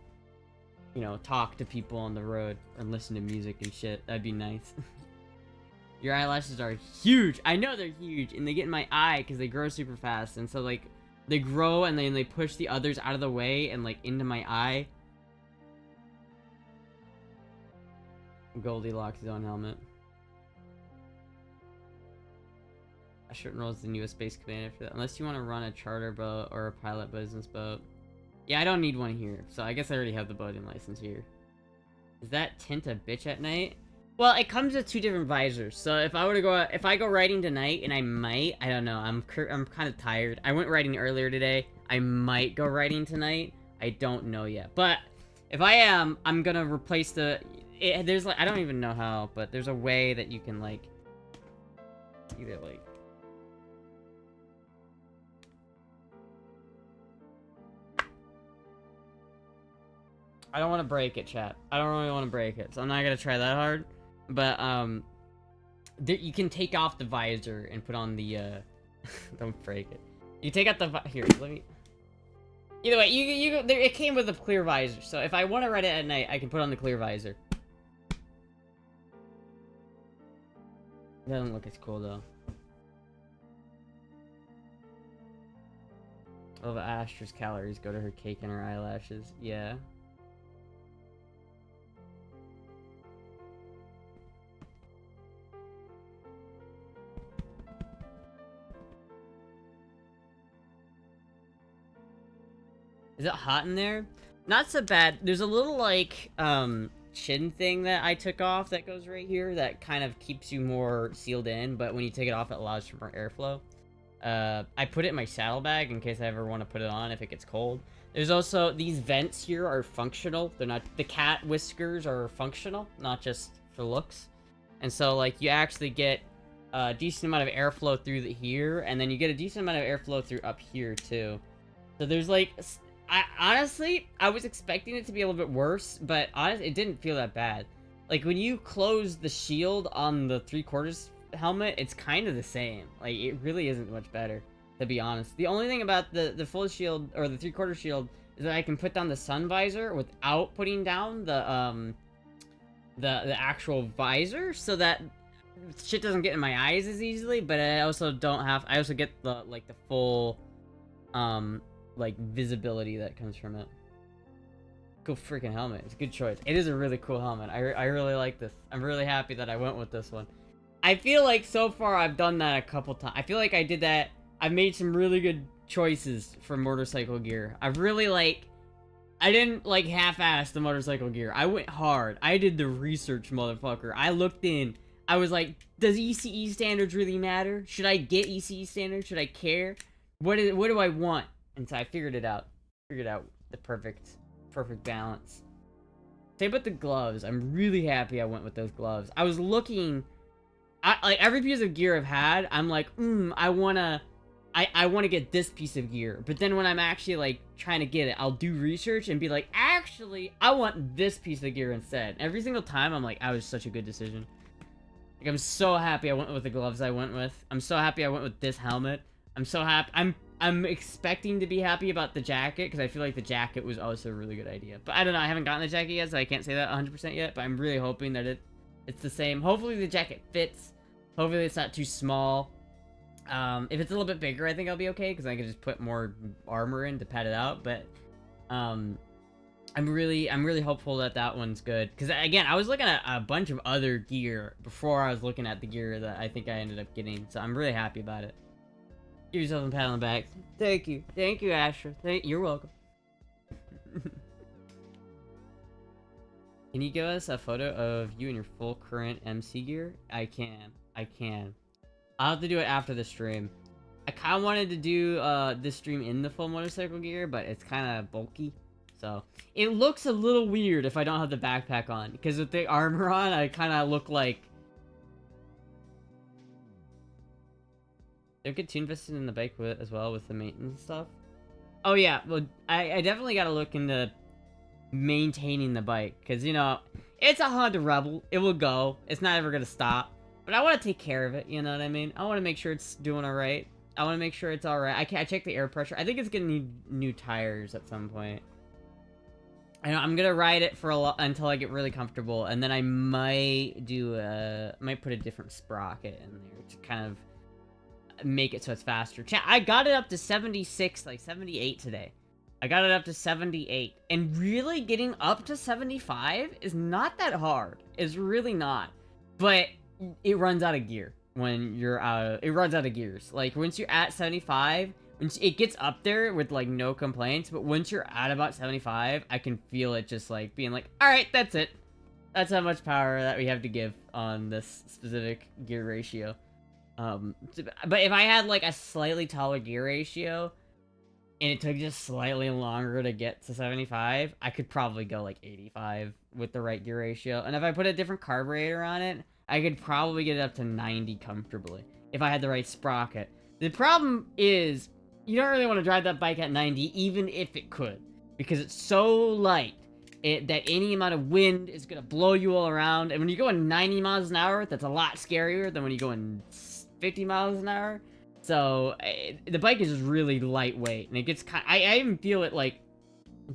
you know, talk to people on the road and listen to music and shit. That'd be nice. Your eyelashes are huge. I know they're huge, and they get in my eye because they grow super fast, and so like they grow and then they push the others out of the way and like into my eye. Goldilocks' own helmet. I shouldn't roll as the newest Space Commander for that. Unless you want to run a charter boat or a pilot business boat. Yeah, I don't need one here. So I guess I already have the boating license here. Is that tint a bitch at night? Well, it comes with 2 different visors. So if I were to go out, if I go riding tonight, and I might, I don't know, I'm kind of tired. I went riding earlier today. I might go riding tonight. I don't know yet. But if I am, I'm gonna replace there's like, I don't even know how, but there's a way that you can like, either like, I don't want to break it, chat. I don't really want to break it, so I'm not gonna try that hard. But you can take off the visor and put on the don't break it. You take out the here. Let me. Either way, it came with a clear visor, so if I want to ride it at night, I can put on the clear visor. It doesn't look as cool though. Oh, the Astra's calories go to her cake and her eyelashes. Yeah. Is it hot in there? Not so bad. There's a little, like, chin thing that I took off that goes right here that kind of keeps you more sealed in, but when you take it off, it allows for more airflow. I put it in my saddlebag in case I ever want to put it on if it gets cold. There's also, these vents here are functional. They're not, the cat whiskers are functional, not just for looks. And so, like, you actually get a decent amount of airflow through here, and then you get a decent amount of airflow through up here, too. So there's, like... honestly, I was expecting it to be a little bit worse, but honestly, it didn't feel that bad. Like, when you close the shield on the 3/4 helmet, it's kind of the same. Like, it really isn't much better, to be honest. The only thing about the full shield, or the 3/4 shield, is that I can put down the sun visor without putting down the actual visor, so that shit doesn't get in my eyes as easily, but I also don't have, I also get the, like, the full, like, visibility that comes from it. Cool freaking helmet. It's a good choice. It is a really cool helmet. I really like this. I'm really happy that I went with this one. I feel like so far I've done that a couple times. I feel like I did that. I've made some really good choices for motorcycle gear. I've really, like... I didn't, like, half-ass the motorcycle gear. I went hard. I did the research, motherfucker. I looked in. I was like, does ECE standards really matter? Should I get ECE standards? Should I care? What do I want? And so I figured it out. Figured out the perfect balance. Same with the gloves. I'm really happy I went with those gloves. I was looking... like, every piece of gear I've had, I'm like, I wanna get this piece of gear. But then when I'm actually, like, trying to get it, I'll do research and be like, actually, I want this piece of gear instead. Every single time, I'm like, I was such a good decision. Like, I'm so happy I went with the gloves I went with. I'm so happy I went with this helmet. I'm so happy. I'm expecting to be happy about the jacket, because I feel like the jacket was also a really good idea. But I don't know, I haven't gotten the jacket yet, so I can't say that 100% yet, but I'm really hoping that it's the same. Hopefully the jacket fits. Hopefully it's not too small. If it's a little bit bigger, I think I'll be okay, because I can just put more armor in to pad it out, but, I'm really hopeful that that one's good. Because, again, I was looking at a bunch of other gear before I was looking at the gear that I think I ended up getting, so I'm really happy about it. Give yourself a pat on the back. Thank you. Thank you, Astra. You're welcome. Can you give us a photo of you in your full current MC gear? I can. I'll have to do it after the stream. I kind of wanted to do this stream in the full motorcycle gear, but it's kind of bulky. So, it looks a little weird if I don't have the backpack on. Because with the armor on, I kind of look like... Don't get too invested in the bike with, as well with the maintenance stuff. Oh yeah, well, I definitely gotta look into maintaining the bike. Because, you know, it's a Honda Rebel. It will go. It's not ever gonna stop. But I want to take care of it, you know what I mean? I want to make sure it's doing alright. I want to make sure it's alright. I check the air pressure. I think it's gonna need new tires at some point. I'm gonna ride it for until I get really comfortable, and then I might do might put a different sprocket in there to kind of make it so it's faster. I got it up to 76, like 78 today. I got it up to 78, and really getting up to 75 is not that hard. It's really not, but it runs out of gear when you're it runs out of gears. Like once you're at 75. It gets up there with, like, no complaints, but once you're at about 75, I can feel it just, like, being like, alright, that's it. That's how much power that we have to give on this specific gear ratio. But if I had, like, a slightly taller gear ratio, and it took just slightly longer to get to 75, I could probably go, like, 85 with the right gear ratio. And if I put a different carburetor on it, I could probably get it up to 90 comfortably, if I had the right sprocket. The problem is... you don't really want to drive that bike at 90, even if it could. Because it's so light that any amount of wind is going to blow you all around. And when you go in 90 miles an hour, that's a lot scarier than when you go in 50 miles an hour. So, the bike is just really lightweight. And it gets kind of... I even feel it, like,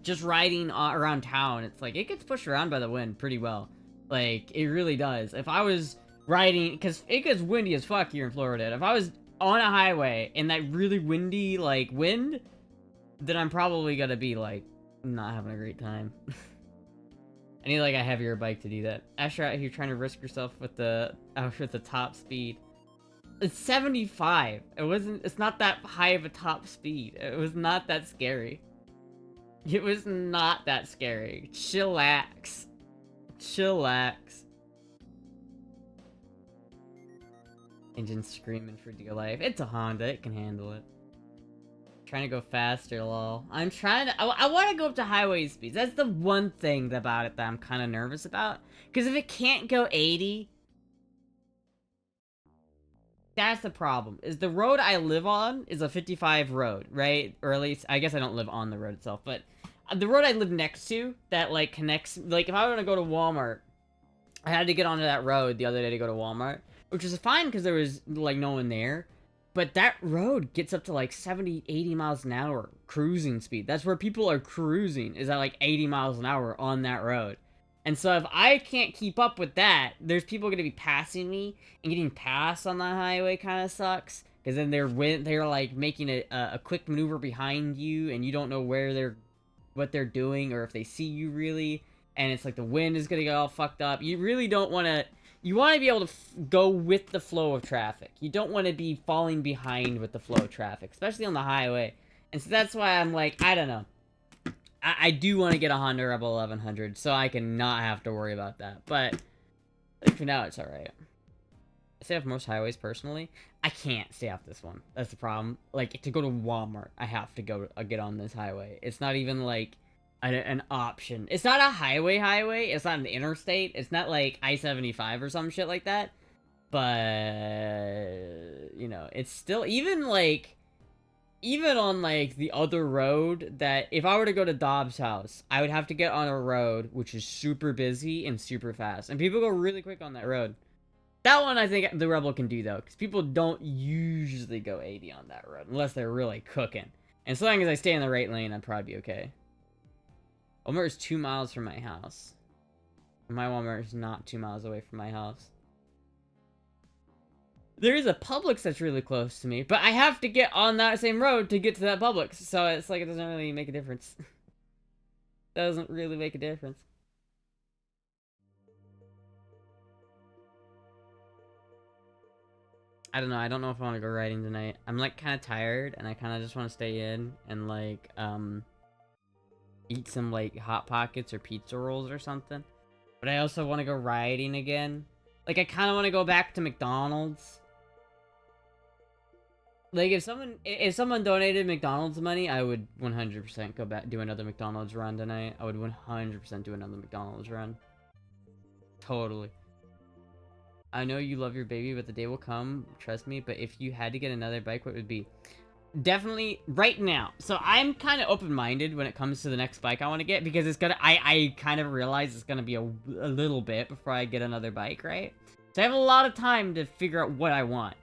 just riding around town. It's like, it gets pushed around by the wind pretty well. Like, it really does. If I was riding... because it gets windy as fuck here in Florida. If I was... on a highway in that really windy, like, wind, then I'm probably gonna be, like, not having a great time. I need, like, a heavier bike to do that. Astra out here trying to risk yourself with the top speed. It's 75. It's not that high of a top speed. It was not that scary. It was not that scary. Chillax. Chillax. Engine screaming for dear life. It's a Honda. It can handle it. Trying to go faster, lol. I'm trying to... I want to go up to highway speeds. That's the one thing about it that I'm kind of nervous about. Because if it can't go 80... that's the problem. Is the road I live on is a 55 road, right? Or at least... I guess I don't live on the road itself. But the road I live next to that, like, connects... like, if I want to go to Walmart... I had to get onto that road the other day to go to Walmart. Which is fine because there was, like, no one there. But that road gets up to, like, 70, 80 miles an hour cruising speed. That's where people are cruising, is at, like, 80 miles an hour on that road. And so if I can't keep up with that, there's people going to be passing me. And getting passed on that highway kind of sucks. Because then they're, like, making a quick maneuver behind you. And you don't know what they're doing. Or if they see you, really. And it's like the wind is going to get all fucked up. You really don't want to... you want to be able to go with the flow of traffic. You don't want to be falling behind with the flow of traffic, especially on the highway. And so that's why I'm like, I don't know. I do want to get a Honda Rebel 1100 so I can not have to worry about that. But for now, it's alright. I stay off most highways personally. I can't stay off this one. That's the problem. Like, to go to Walmart, I have to go get on this highway. It's not even like... an option. It's not a highway. It's not an interstate. It's not like I-75 or some shit like that. But, you know, it's still, even on, like, the other road that, if I were to go to Dobbs' house, I would have to get on a road which is super busy and super fast. And people go really quick on that road. That one I think the Rebel can do, though, because people don't usually go 80 on that road, unless they're really cooking. And so long as I stay in the right lane, I'd probably be okay. Walmart is 2 miles from my house. My Walmart is not 2 miles away from my house. There is a Publix that's really close to me, but I have to get on that same road to get to that Publix, so it's like it doesn't really make a difference. Doesn't really make a difference. I don't know. I don't know if I want to go riding tonight. I'm, like, kind of tired, and I kind of just want to stay in and, like, eat some, like, Hot Pockets or pizza rolls or something. But I also want to go riding again. Like, I kind of want to go back to McDonald's. Like, if someone donated McDonald's money, I would 100% go back, do another McDonald's run tonight. I would 100% do another McDonald's run. Totally. I know you love your baby, but the day will come, trust me. But if you had to get another bike, what would it be? Definitely right now. So I'm kind of open-minded when it comes to the next bike I want to get, because it's gonna, I kind of realize it's gonna be a little bit before I get another bike, right? So I have a lot of time to figure out what I want.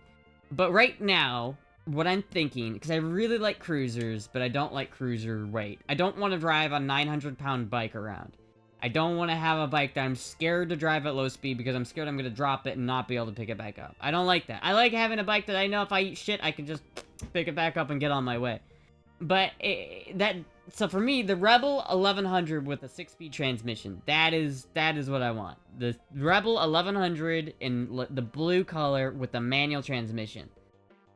But right now, what I'm thinking, because I really like cruisers, but I don't like cruiser weight. I don't want to drive a 900-pound bike around. I don't want to have a bike that I'm scared to drive at low speed because I'm scared I'm going to drop it and not be able to pick it back up. I don't like that. I like having a bike that I know if I eat shit, I can just pick it back up and get on my way. But so for me, the Rebel 1100 with a 6-speed transmission, that is what I want. The Rebel 1100 in the blue color with the manual transmission.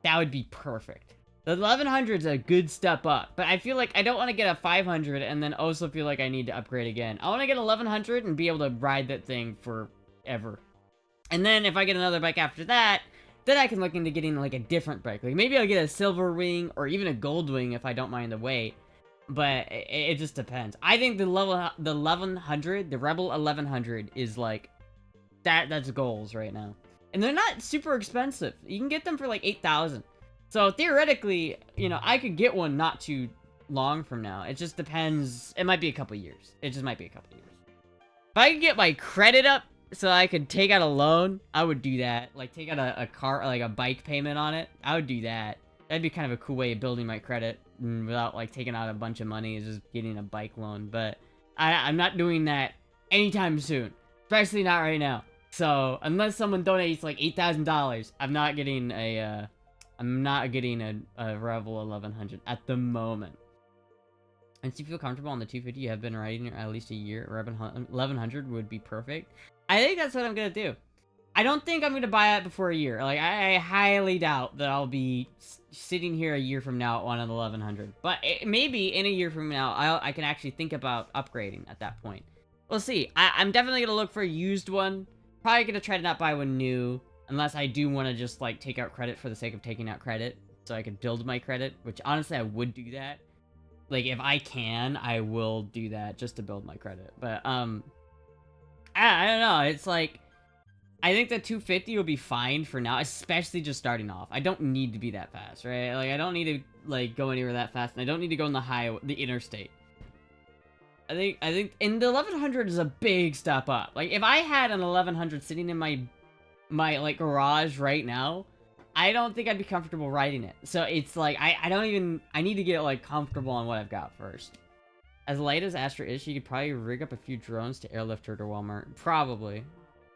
That would be perfect. The 1100 is a good step up, but I feel like I don't want to get a 500 and then also feel like I need to upgrade again. I want to get 1100 and be able to ride that thing forever. And then if I get another bike after that, then I can look into getting like a different bike. Like maybe I'll get a silver wing or even a gold wing if I don't mind the weight. But it just depends. I think the 1100, the Rebel 1100 is like that's goals right now. And they're not super expensive. You can get them for like 8,000. So theoretically, you know, I could get one not too long from now. It just depends. It might be a couple years. It just might be a couple years. If I could get my credit up so I could take out a loan, I would do that. Like take out a car, like a bike payment on it. I would do that. That'd be kind of a cool way of building my credit without like taking out a bunch of money. Is just getting a bike loan. But I'm not doing that anytime soon. Especially not right now. So unless someone donates like $8,000, I'm not getting a Rebel 1100 at the moment. And so you feel comfortable on the 250 you have been riding at least a year, Rebel 1100 would be perfect. I think that's what I'm gonna do. I don't think I'm gonna buy it before a year. Like I highly doubt that I'll be sitting here a year from now on an 1100. But maybe in a year from now, I can actually think about upgrading at that point. We'll see. I'm definitely gonna look for a used one. Probably gonna try to not buy one new, unless I do want to just like take out credit for the sake of taking out credit, so I could build my credit. Which honestly, I would do that. Like if I can, I will do that just to build my credit. But I don't know. It's like I think the 250 will be fine for now, especially just starting off. I don't need to be that fast, right? Like I don't need to like go anywhere that fast, and I don't need to go on the interstate. I think in the 1100 is a big step up. Like if I had an 1100 sitting in my like garage right now, I don't think I'd be comfortable riding it. So it's like I need to get like comfortable on what I've got first. As light as Astra is, she could probably rig up a few drones to airlift her to Walmart. Probably.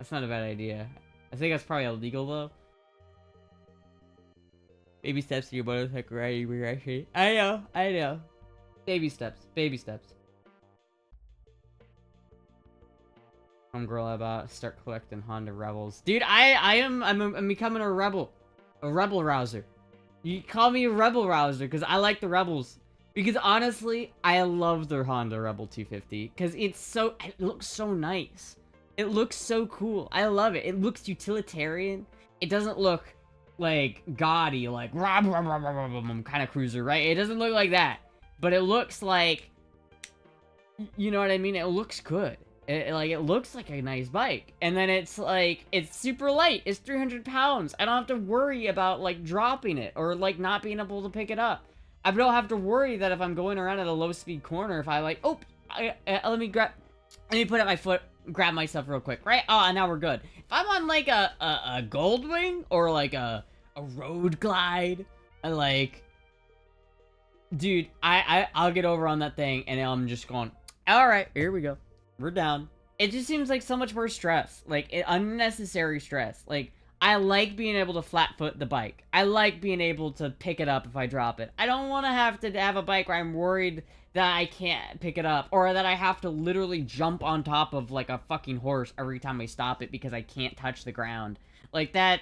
That's not a bad idea. I think that's probably illegal though. Baby steps to your motorcycle riding, actually. I know. Baby steps. Baby steps. Homegirl about start collecting Honda Rebels. Dude, I'm becoming a rebel. A rebel rouser. You call me a rebel rouser because I like the Rebels. Because honestly, I love their Honda Rebel 250 because it looks so nice. It looks so cool. I love it. It looks utilitarian. It doesn't look like gaudy, like kind of cruiser, right? It doesn't look like that. But it looks like, you know what I mean? It looks good. It looks like a nice bike. And then it's like, it's super light. It's 300 pounds. I don't have to worry about like dropping it or like not being able to pick it up. I don't have to worry that if I'm going around at a low speed corner, if I like, let me put up my foot, grab myself real quick, right? Oh, and now we're good. If I'm on like a gold wing or like a road glide, like, dude, I'll get over on that thing and I'm just going, all right, here we go. We're down. It just seems like so much more stress. Like, unnecessary stress. Like, I like being able to flat foot the bike. I like being able to pick it up if I drop it. I don't want to have a bike where I'm worried that I can't pick it up. Or that I have to literally jump on top of, like, a fucking horse every time I stop it because I can't touch the ground. Like, that...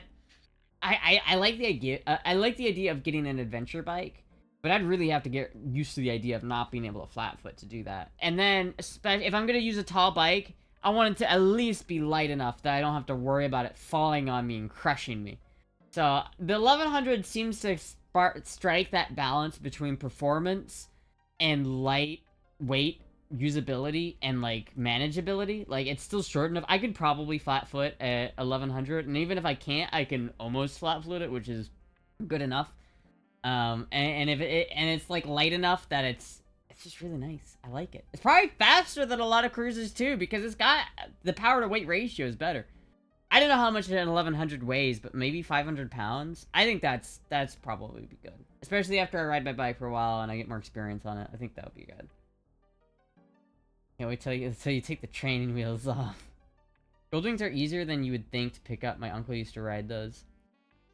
I like the idea... I like the idea of getting an adventure bike. But I'd really have to get used to the idea of not being able to flat foot to do that. And then, if I'm going to use a tall bike, I want it to at least be light enough that I don't have to worry about it falling on me and crushing me. So, the 1100 seems to strike that balance between performance and lightweight usability and like manageability. Like it's still short enough. I could probably flat foot at 1100, and even if I can't, I can almost flat foot it, which is good enough. And if and it's like light enough that it's just really nice. I like it. It's probably faster than a lot of cruisers too, because it's got the power to weight ratio is better. I don't know how much an 1100 weighs, but maybe 500 pounds. I think that's probably be good, especially after I ride my bike for a while and I get more experience on it. I think that would be good. Can't wait till you take the training wheels off. Goldwings are easier than you would think to pick up. My uncle used to ride those.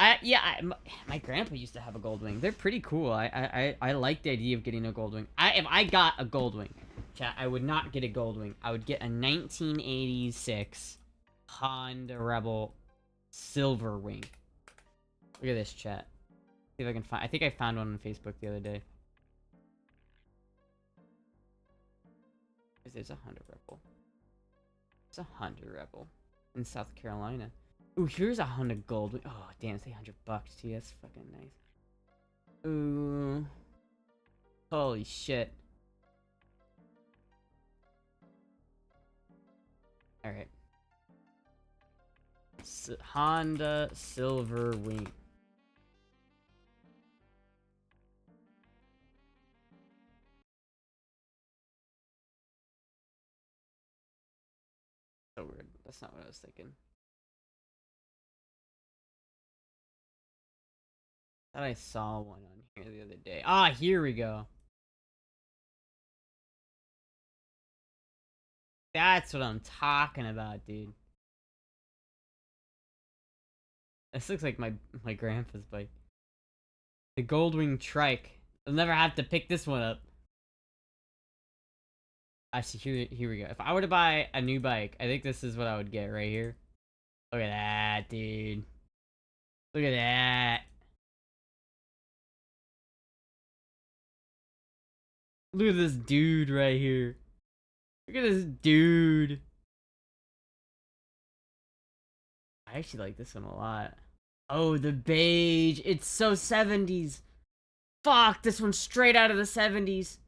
My grandpa used to have a Goldwing. They're pretty cool. I like the idea of getting a Goldwing. If I got a Goldwing, chat, I would not get a Goldwing. I would get a 1986 Honda Rebel Silver Wing. Look at this, chat. See if I can find. I think I found one on Facebook the other day. There's a Honda Rebel. It's a Honda Rebel in South Carolina. Ooh, here's a Honda Gold. Oh, damn, it's $800 too. That's fucking nice. Ooh. Holy shit. Alright. Honda Silver Wing. So weird. That's not what I was thinking. I thought I saw one on here the other day. Ah, here we go. That's what I'm talking about, dude. This looks like my grandpa's bike. The Goldwing Trike. I'll never have to pick this one up. Actually, here we go. If I were to buy a new bike, I think this is what I would get right here. Look at that, dude. Look at that. Look at this dude right here. Look at this dude. I actually like this one a lot. Oh, the beige. It's so 70s. Fuck, this one's straight out of the 70s.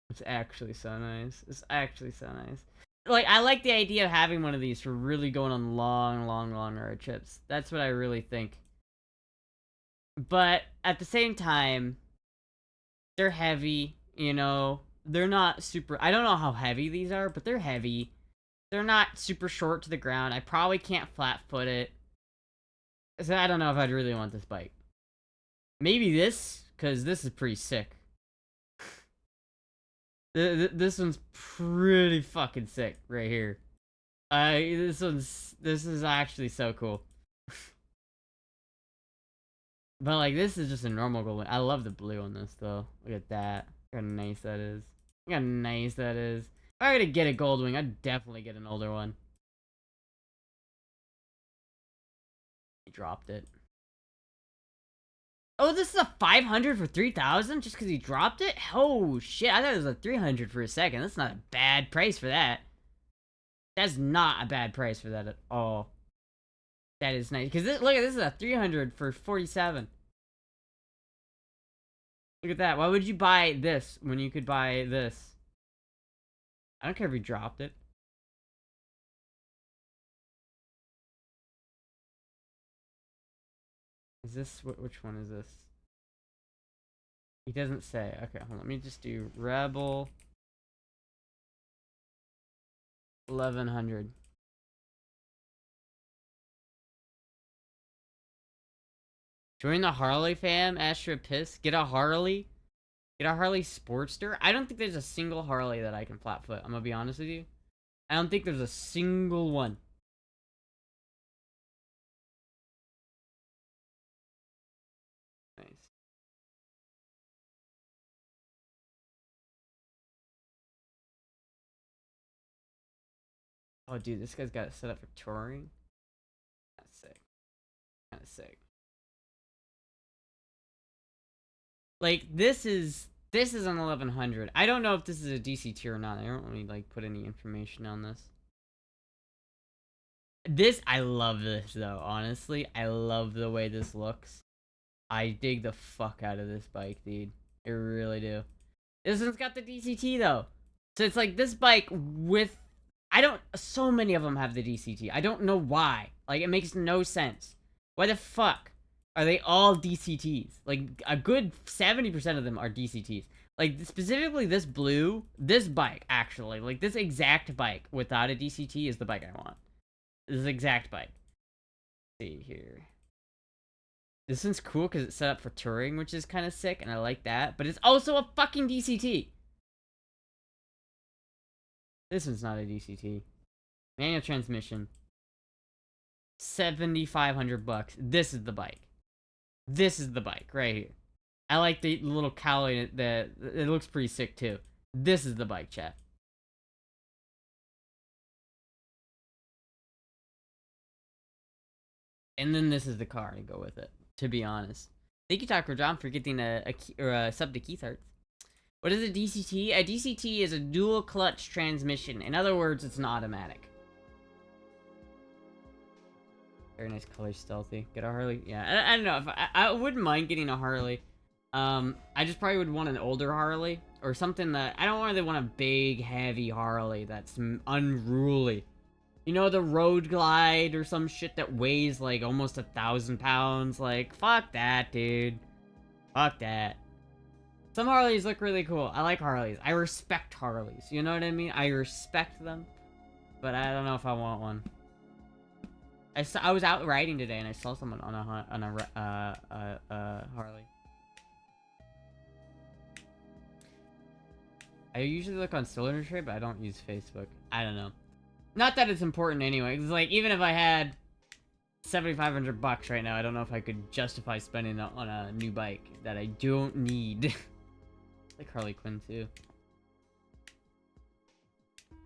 It's actually so nice. It's actually so nice. Like, I like the idea of having one of these for really going on long road trips. That's what I really think. But at the same time, they're heavy, you know. They're not super... I don't know how heavy these are, but they're heavy. They're not super short to the ground. I probably can't flat foot it. So I don't know if I'd really want this bike. Maybe this, because this is pretty sick. This one's pretty fucking sick right here. This is actually so cool. But like, this is just a normal gold one. I love the blue on this though. Look at that. Look how nice that is. Look how nice that is. If I were to get a Goldwing, I'd definitely get an older one. He dropped it. Oh, this is a 500 for 3,000 just because he dropped it? Oh, shit. I thought it was a 300 for a second. That's not a bad price for that. That's not a bad price for that at all. That is nice. Because look at this is a 300 for 47. Look at that. Why would you buy this when you could buy this? I don't care if he dropped it. Is this... which one is this? He doesn't say. Okay, hold on. Let me just do Rebel 1100. Join the Harley fam, Astra Piss. Get a Harley. Get a Harley Sportster. I don't think there's a single Harley that I can flat foot. I'm gonna be honest with you. I don't think there's a single one. Nice. Oh, dude, this guy's got it set up for touring. That's sick. Kind of sick. Like, this is an 1100. I don't know if this is a DC tier or not. I don't really, like, put any information on this. I love this though, honestly. I love the way this looks. I dig the fuck out of this bike, dude. I really do. This one's got the DCT though. So it's like this bike with, so many of them have the DCT. I don't know why. Like, it makes no sense. Why the fuck are they all DCTs? Like, a good 70% of them are DCTs. Like, specifically this bike, actually. Like, this exact bike without a DCT is the bike I want. This exact bike. Let's see here. This one's cool because it's set up for touring, which is kind of sick, and I like that. But it's also a fucking DCT. This one's not a DCT. Manual transmission. 7,500 bucks. This is the bike. This is the bike right here. I like the little cowl in it. It looks pretty sick too. This is the bike, chat. And then this is the car to go with it, to be honest. Thank you, Taco John, for getting a sub to Keith Hearts. What is a DCT? A DCT is a dual clutch transmission. In other words, it's an automatic. Very nice color, stealthy. Get a Harley? Yeah, I don't know. If I wouldn't mind getting a Harley. I just probably would want an older Harley. Or something that... I don't really want a big, heavy Harley that's unruly. You know, the Road Glide or some shit that weighs like almost 1,000 pounds. Like, fuck that, dude. Fuck that. Some Harleys look really cool. I like Harleys. I respect Harleys. You know what I mean? I respect them. But I don't know if I want one. I was out riding today and I saw someone on a Harley. I usually look on Cylinder Trade, but I don't use Facebook. I don't know. Not that it's important anyway. It's like, even if I had 7,500 bucks right now, I don't know if I could justify spending it on a new bike that I don't need. Like Harley Quinn too.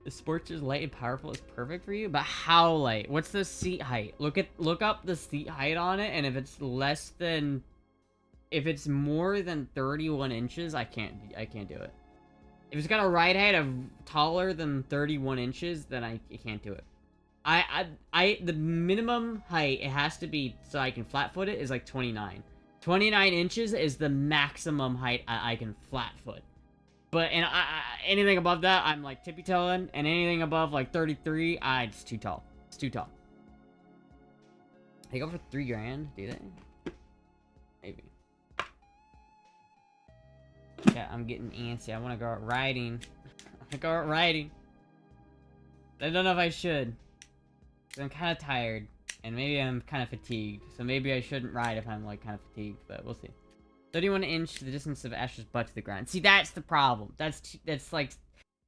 The Sportster's light and powerful is perfect for you, but how light? What's the seat height? Look up the seat height on it, and if it's more than 31 inches, I can't do it. If it's got a ride height of taller than 31 inches, then I can't do it. The minimum height it has to be so I can flat foot it is like 29. 29 inches is the maximum height I can flat foot. But anything above that, I'm like tippy-toeing, and anything above like 33, it's too tall. It's too tall. They go for $3 grand, do they? Maybe. Yeah, I'm getting antsy. I want to go out riding. I want to go out riding. I don't know if I should. I'm kind of tired, and maybe I'm kind of fatigued. So maybe I shouldn't ride if I'm like kind of fatigued, but we'll see. 31 inch, the distance of Astra's butt to the ground. See, that's the problem. That's like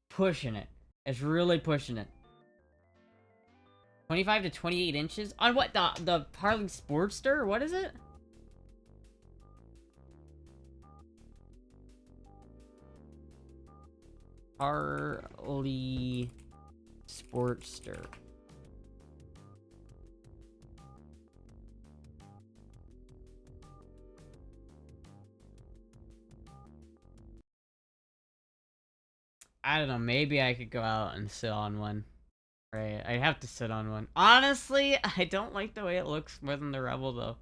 pushing it. It's really pushing it. 25 to 28 inches? On what? The Harley Sportster? What is it? Harley Sportster. I don't know, maybe I could go out and sit on one. Right, I'd have to sit on one. Honestly, I don't like the way it looks more than the Rebel, though.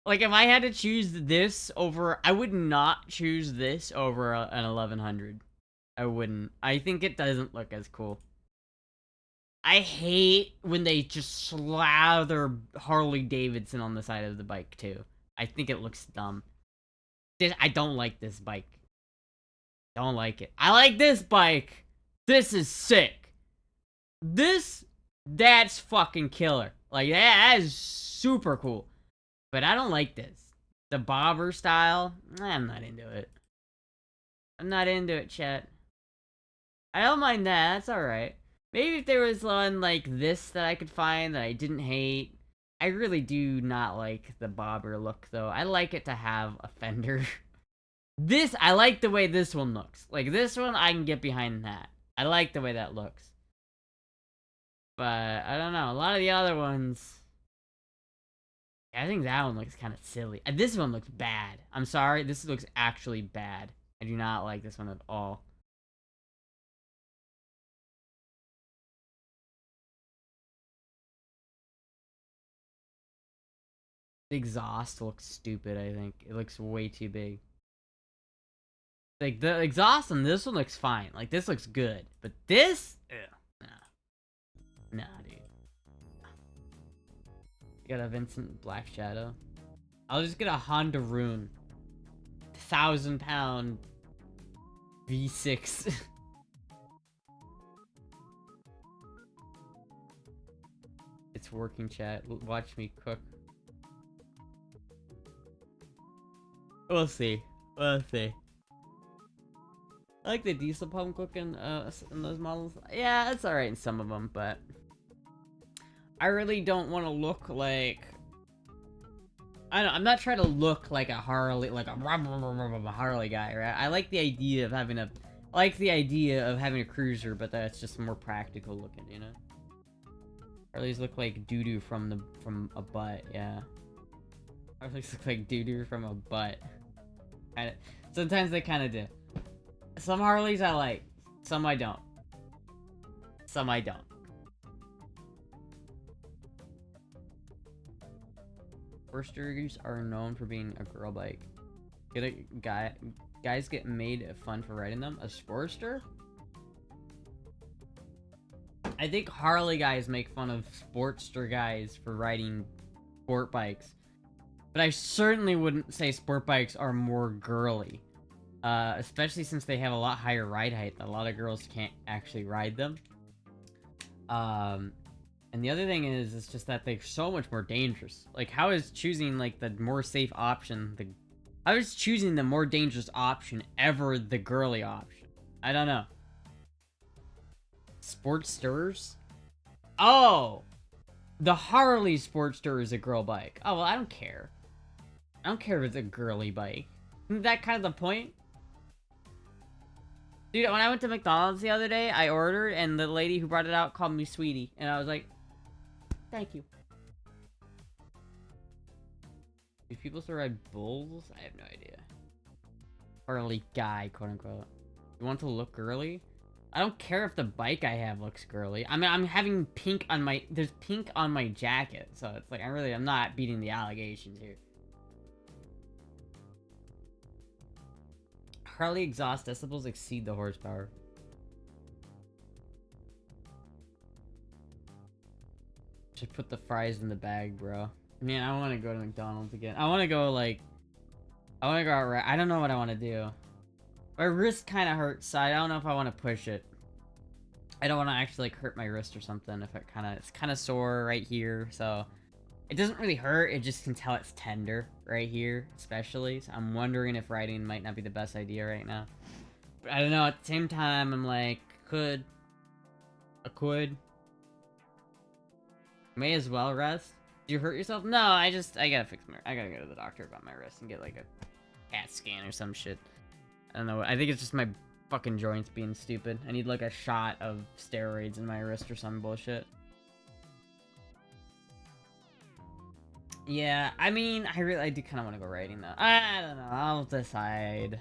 Like, if I had to choose this over... I would not choose this over an 1100. I wouldn't. I think it doesn't look as cool. I hate when they just slather Harley Davidson on the side of the bike, too. I think it looks dumb. I don't like this bike. Don't like it. I like this bike. This is sick. That's fucking killer. Like, that is super cool. But I don't like this. The bobber style, I'm not into it. I'm not into it, chat. I don't mind that. That's alright. Maybe if there was one like this that I could find that I didn't hate. I really do not like the bobber look, though. I like it to have a fender. I like the way this one looks. Like, this one, I can get behind that. I like the way that looks. But, I don't know. A lot of the other ones... I think that one looks kind of silly. This one looks bad. I'm sorry. This looks actually bad. I do not like this one at all. The exhaust looks stupid, I think. It looks way too big. Like, the exhaust on this one looks fine. Like, this looks good. But this? Ugh, nah. Nah, dude. You got a Vincent Black Shadow. I'll just get a Honda Rune. 1,000-pound V6. It's working, chat. Watch me cook. We'll see. We'll see. I like the diesel pump look in those models. Yeah, it's alright in some of them, but I really don't want to look like... I don't know, I'm not trying to look like a Harley, like a Harley guy, right? I like the idea of having a... I like the idea of having a cruiser, but that's just more practical looking, you know? Harleys look like doo-doo from a butt, yeah. Harleys look like doo-doo from a butt. Kinda, sometimes they kind of do. Some Harleys I like, some I don't. Some I don't. Sportsters are known for being a girl bike. Guys get made fun for riding them. A Sportster? I think Harley guys make fun of Sportster guys for riding sport bikes. But I certainly wouldn't say sport bikes are more girly. Especially since they have a lot higher ride height. A lot of girls can't actually ride them. And the other thing is, it's just that they're so much more dangerous. Like, how is choosing, like, the more safe option, how is choosing the more dangerous option ever the girly option? I don't know. Sportsters? Oh! The Harley Sportster is a girl bike. Oh, well, I don't care. I don't care if it's a girly bike. Isn't that kind of the point? Dude, when I went to McDonald's the other day, I ordered, and the lady who brought it out called me sweetie. And I was like, thank you. Do people still ride bulls? I have no idea. Harley guy, quote unquote. You want to look girly? I don't care if the bike I have looks girly. I mean, I'm having pink on my... There's pink on my jacket, so it's like, I'm not beating the allegations here. Harley exhaust decibels exceed the horsepower. Should put the fries in the bag, bro. Man, I want to go to McDonald's again. I want to go, like... I want to go out right... I don't know what I want to do. My wrist kind of hurts, so I don't know if I want to push it. I don't want to actually, like, hurt my wrist or something. If it's kind of sore right here, so... It doesn't really hurt, it just can tell it's tender right here, especially. So I'm wondering if riding might not be the best idea right now. But I don't know, at the same time, I'm like, I could. May as well rest. Did you hurt yourself? No, I gotta I gotta go to the doctor about my wrist and get, like, a CAT scan or some shit. I don't know, I think it's just my fucking joints being stupid. I need, like, a shot of steroids in my wrist or some bullshit. Yeah, I mean, I do kind of want to go riding, though. I don't know, I'll decide,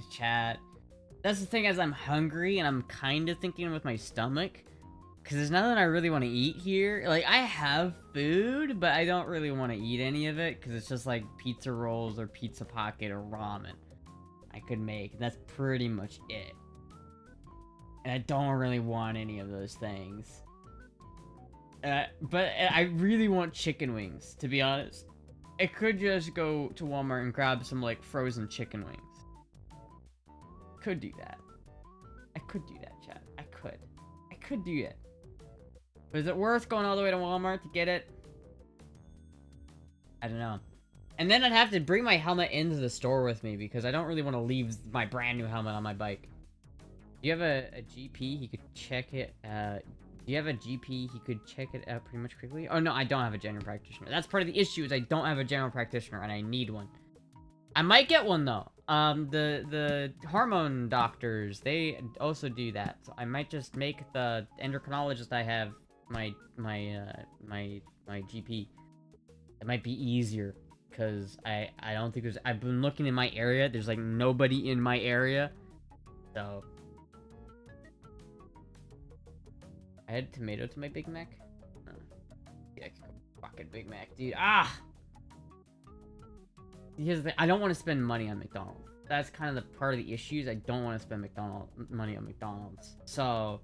chat. That's the thing, as I'm hungry, and I'm kind of thinking with my stomach, because there's nothing I really want to eat here. Like, I have food, but I don't really want to eat any of it, because it's just like pizza rolls, or pizza pocket, or ramen I could make. That's pretty much it. And I don't really want any of those things. But I really want chicken wings, to be honest. I could just go to Walmart and grab some, like, frozen chicken wings. Could do that. I could do that, chat. I could do it. But is it worth going all the way to Walmart to get it? I don't know. And then I'd have to bring my helmet into the store with me, because I don't really want to leave my brand new helmet on my bike. Do you have a GP? He could check it, Do you have a GP? He could check it out pretty much quickly. Oh, no, I don't have a general practitioner. That's part of the issue, is I don't have a general practitioner, and I need one. I might get one, though. The hormone doctors, they also do that. So I might just make the endocrinologist I have my GP. It might be easier, because I don't think I've been looking in my area. There's, like, nobody in my area. So... I had tomato to my Big Mac. Yeah, fucking Big Mac, dude. Ah! here's the thing, I don't want to spend money on McDonald's. That's kind of the part of the issues. I don't want to spend money on McDonald's. So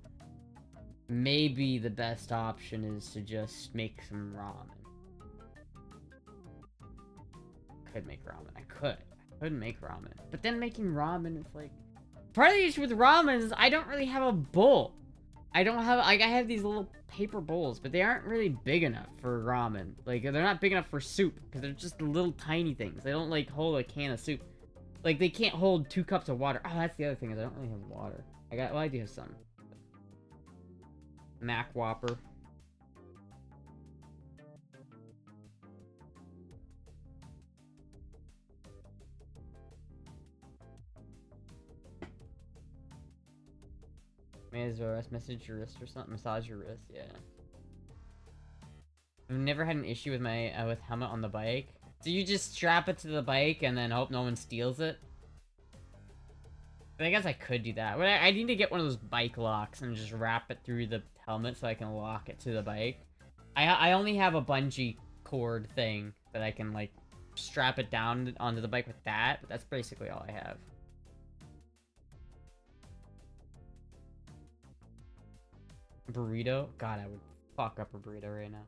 maybe the best option is to just make some ramen. Could make ramen. I could make ramen. But then making ramen is like... Part of the issue with ramen is I don't really have a bowl. I don't have... Like, I have these little paper bowls, but they aren't really big enough for ramen. Like, they're not big enough for soup, because they're just little tiny things. They don't, like, hold a can of soup. Like, they can't hold 2 cups of water. Oh, that's the other thing, is I don't really have water. Well, I do have some. Mac Whopper. May as well message your wrist or something. Massage your wrist, yeah. I've never had an issue with my with helmet on the bike. So you just strap it to the bike and then hope no one steals it? I guess I could do that. But I need to get one of those bike locks and just wrap it through the helmet so I can lock it to the bike. I only have a bungee cord thing that I can, like, strap it down onto the bike with that. But that's basically all I have. Burrito? God, I would fuck up a burrito right now.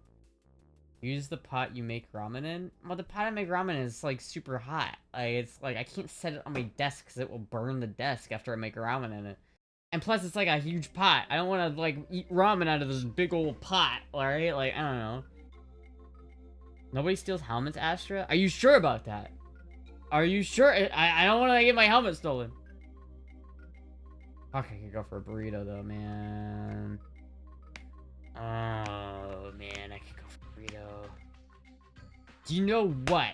Use the pot you make ramen in? Well, the pot I make ramen in is, like, super hot. Like, it's, like, I can't set it on my desk because it will burn the desk after I make ramen in it. And plus, it's, like, a huge pot. I don't want to, like, eat ramen out of this big old pot, alright? Like, I don't know. Nobody steals helmets, Astra? Are you sure about that? Are you sure? I don't want to get my helmet stolen. Fuck, I could go for a burrito, though, man. Oh, man, I could go for a burrito. Do you know what?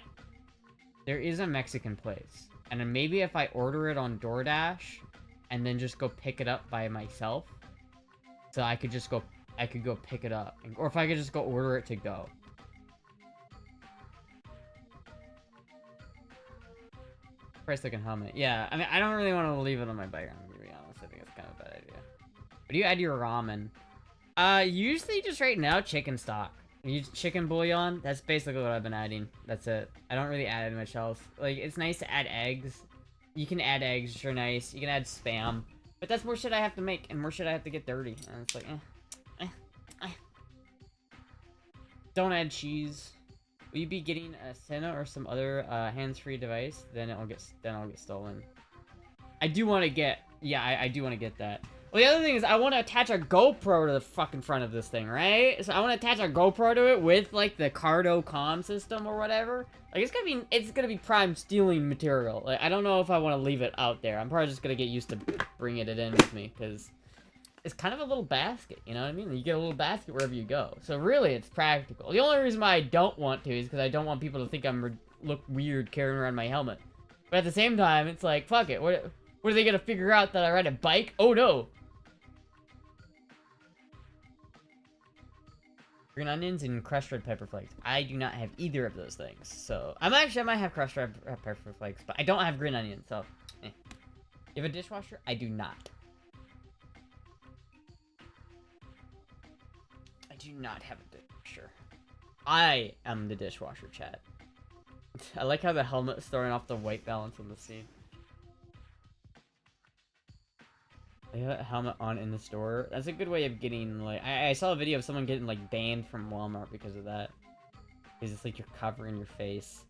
There is a Mexican place. And then maybe if I order it on DoorDash, and then just go pick it up by myself, so I could just go, pick it up. Or if I could just go order it to go. Price looking helmet. Yeah, I mean, I don't really want to leave it on my bike, I'm gonna be honest. I think it's kind of a bad idea. What do you add to your ramen? Usually just right now, chicken stock. Use chicken bouillon. That's basically what I've been adding. That's it. I don't really add much else. Like, it's nice to add eggs. You can add eggs, which are nice. You can add Spam. But that's more shit I have to make, and more shit I have to get dirty. And it's like, Don't add cheese. Will you be getting a Senna or some other hands-free device? Then I'll get stolen. I do want to get... Yeah, I do want to get that. Well, the other thing is I want to attach a GoPro to the fucking front of this thing, right? So I want to attach a GoPro to it with, like, the Cardo comm system or whatever. Like, it's gonna be prime stealing material. Like, I don't know if I want to leave it out there. I'm probably just gonna get used to bringing it in with me, because it's kind of a little basket, you know what I mean? You get a little basket wherever you go. So really, it's practical. The only reason why I don't want to is because I don't want people to think look weird carrying around my helmet. But at the same time, it's like, fuck it. What are they gonna figure out, that I ride a bike? Oh no! Green onions and crushed red pepper flakes. I do not have either of those things. So, I might have crushed red pepper flakes, but I don't have green onions, so, eh. You have a dishwasher? I do not. I do not have a dishwasher. I am the dishwasher, chat. I like how the helmet is throwing off the white balance on the scene. They have a helmet on in the store. That's a good way of getting, like... I saw a video of someone getting, like, banned from Walmart because of that. Because it's like you're covering your face.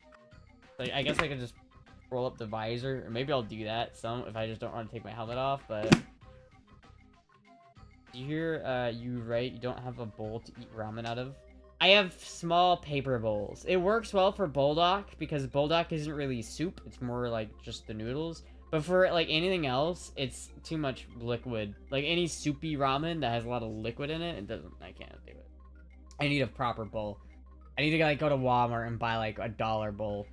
Like, I guess I could just roll up the visor. Or maybe I'll do that if I just don't want to take my helmet off, but... Do you hear, you right? You don't have a bowl to eat ramen out of? I have small paper bowls. It works well for Bulldog, because Bulldog isn't really soup. It's more like just the noodles. But for, like, anything else, it's too much liquid. Like, any soupy ramen that has a lot of liquid in it, I can't do it. I need a proper bowl. I need to, like, go to Walmart and buy, like, a $1 bowl.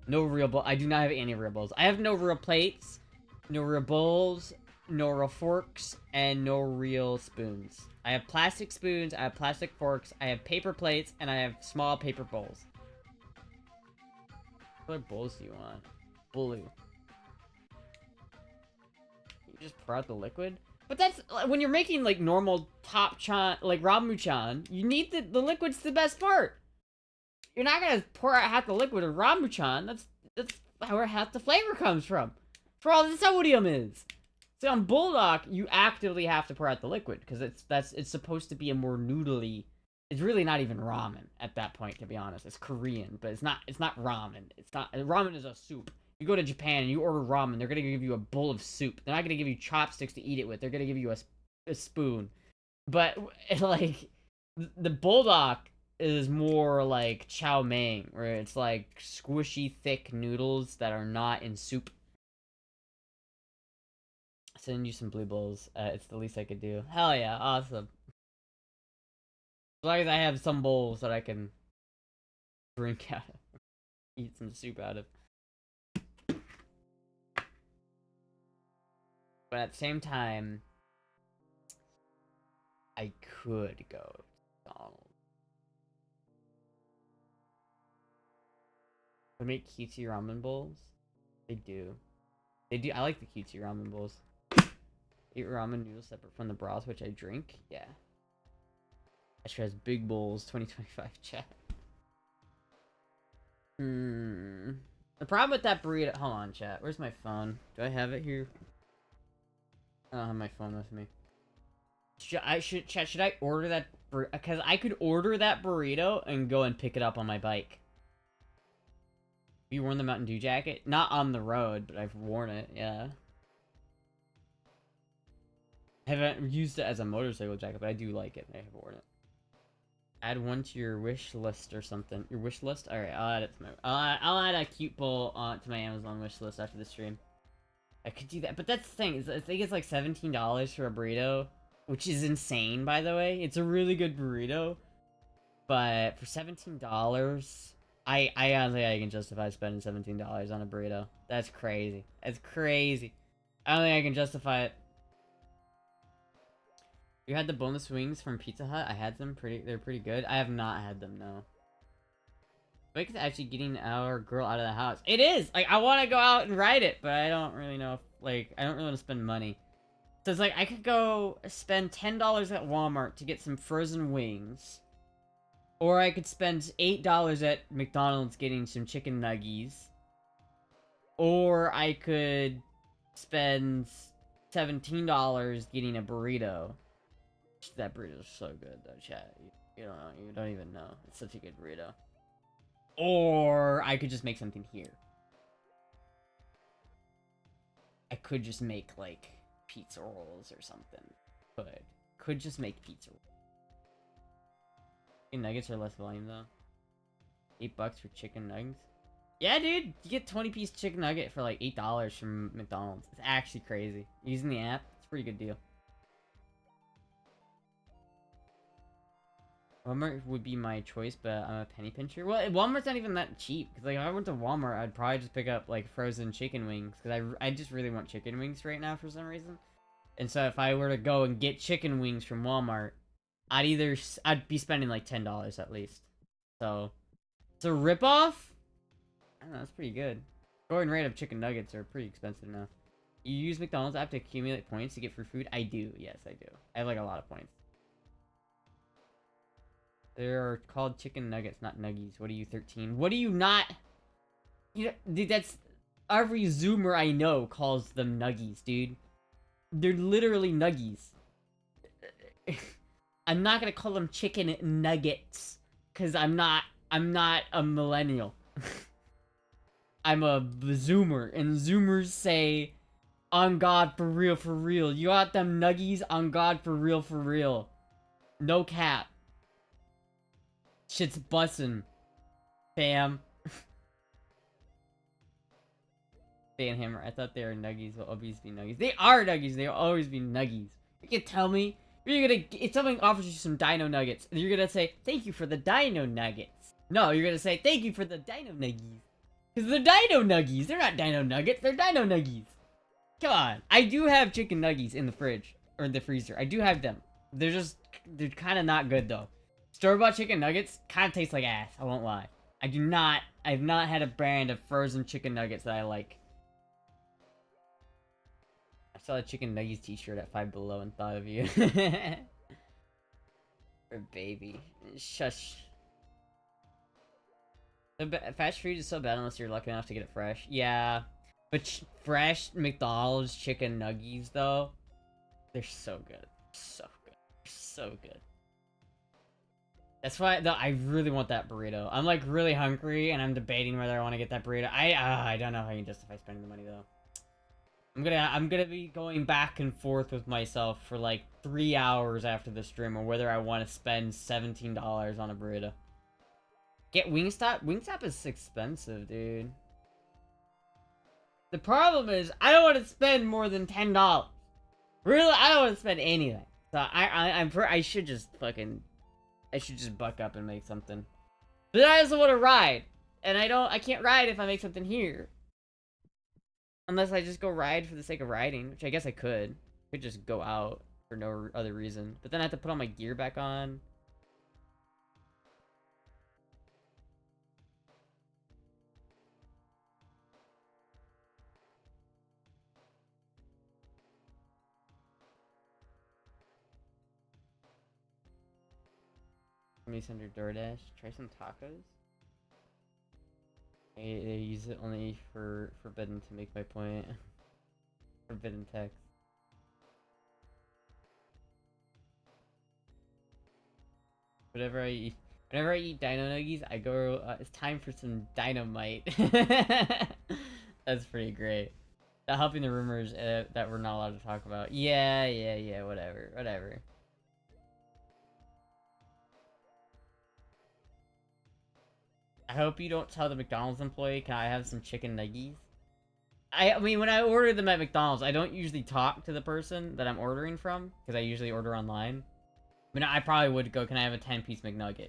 No real bowl. I do not have any real bowls. I have no real plates, no real bowls, no real forks, and no real spoons. I have plastic spoons, I have plastic forks, I have paper plates, and I have small paper bowls. What other bowls do you want? Blue. You just pour out the liquid? But that's, when you're making, like, normal top-chan, like, Ramu-chan, you need the liquid's the best part. You're not gonna pour out half the liquid of Ramu-chan. That's where half the flavor comes from. For all the sodium is. See, on Bulldog, you actively have to pour out the liquid because it's supposed to be a more noodly. It's really not even ramen at that point, to be honest. It's Korean, but it's not ramen. It's not ramen is a soup. You go to Japan and you order ramen, they're gonna give you a bowl of soup. They're not gonna give you chopsticks to eat it with. They're gonna give you a spoon. But like the Bulldog is more like chow mein, where it's like squishy, thick noodles that are not in soup. Send you some blue bowls. It's the least I could do. Hell yeah, awesome. As long as I have some bowls that I can drink out of, eat some soup out of. But at the same time, I could go to McDonald's. They make cutesy ramen bowls. They do. They do. I like the cutesy ramen bowls. Eat ramen noodles separate from the broth, which I drink. Yeah. Astra has big bowls. 2025 chat. The problem with that burrito. Hold on, chat. Where's my phone? Do I have it here? I don't have my phone with me. Should I order that? Because I could order that burrito and go and pick it up on my bike. Have you worn the Mountain Dew jacket? Not on the road, but I've worn it. Yeah. I haven't used it as a motorcycle jacket, but I do like it. I have worn it. Add one to your wish list or something. Your wish list? Alright, I'll add it to my... I'll add a cute bowl to my Amazon wish list after the stream. I could do that, but that's the thing. I think it's like $17 for a burrito, which is insane, by the way. It's a really good burrito, but for $17, I honestly I can justify spending $17 on a burrito. That's crazy. That's crazy. I don't think I can justify it. You had the boneless wings from Pizza Hut? I had them. They're pretty good. I have not had them, no. Bike is actually getting our girl out of the house. It is! Like, I want to go out and ride it, but I don't really know if, like, I don't really want to spend money. So it's like, I could go spend $10 at Walmart to get some frozen wings. Or I could spend $8 at McDonald's getting some chicken nuggies. Or I could spend $17 getting a burrito. That burrito is so good, though, chat. You don't know. You don't even know. It's such a good burrito. Or I could just make something here. I could just make, like, pizza rolls or something. Could just make pizza rolls. Chicken nuggets are less volume, though. $8 for chicken nuggets. Yeah, dude. You get 20-piece chicken nugget for, like, $8 from McDonald's. It's actually crazy. Using the app, it's a pretty good deal. Walmart would be my choice, but I'm a penny pincher. Well, Walmart's not even that cheap. Because, like, if I went to Walmart, I'd probably just pick up, like, frozen chicken wings. Because I just really want chicken wings right now for some reason. And so if I were to go and get chicken wings from Walmart, I'd be spending, like, $10 at least. So, it's a ripoff? I don't know, that's pretty good. Going rate of chicken nuggets are pretty expensive now. You use McDonald's app to accumulate points to get free food? I do. Yes, I do. I have, like, a lot of points. They're called chicken nuggets, not nuggies. What are you, 13? What are you not? You know, dude, that's... Every Zoomer I know calls them nuggies, dude. They're literally nuggies. I'm not gonna call them chicken nuggets. Because I'm not a millennial. I'm a Zoomer. And Zoomers say, on God, for real, for real. You got them nuggies? On God, for real. No cap. Shit's bussin', fam. Dan Hammer, I thought they were nuggies, will always be nuggies. They are nuggies, they'll always be nuggies. You can tell me, if someone offers you some dino nuggets, you're gonna say, thank you for the dino nuggets. No, you're gonna say, thank you for the dino nuggies. Because they're dino nuggies, they're not dino nuggets, they're dino nuggies. Come on, I do have chicken nuggies in the fridge, or in the freezer, I do have them. They're kind of not good though. Store-bought chicken nuggets kind of taste like ass, I won't lie. I've not had a brand of frozen chicken nuggets that I like. I saw a chicken nuggets t-shirt at Five Below and thought of you. Or baby. Shush. Fast food is so bad unless you're lucky enough to get it fresh. Yeah. But fresh McDonald's chicken nuggies, though, they're so good. So good. So good. That's why, though, I really want that burrito. I'm, like, really hungry, and I'm debating whether I want to get that burrito. I don't know if I can justify spending the money, though. I'm gonna be going back and forth with myself for, like, 3 hours after the stream on whether I want to spend $17 on a burrito. Get Wingstop? Wingstop is expensive, dude. The problem is, I don't want to spend more than $10. Really, I don't want to spend anything. So I should just buck up and make something. But I also want to ride, and I can't ride if I make something here. Unless I just go ride for the sake of riding, which I guess I could. I could just go out for no other reason. But then I have to put all my gear back on. Let me send her DoorDash. Try some tacos. I use it only for forbidden to make my point. Forbidden text. Whenever I eat Dino Nuggies, I go, it's time for some dynamite. That's pretty great. That helping the rumors that we're not allowed to talk about. Yeah, whatever. I hope you don't tell the McDonald's employee, can I have some chicken nuggies? I mean, when I order them at McDonald's, I don't usually talk to the person that I'm ordering from, because I usually order online. I mean, I probably would go, can I have a 10-piece McNugget?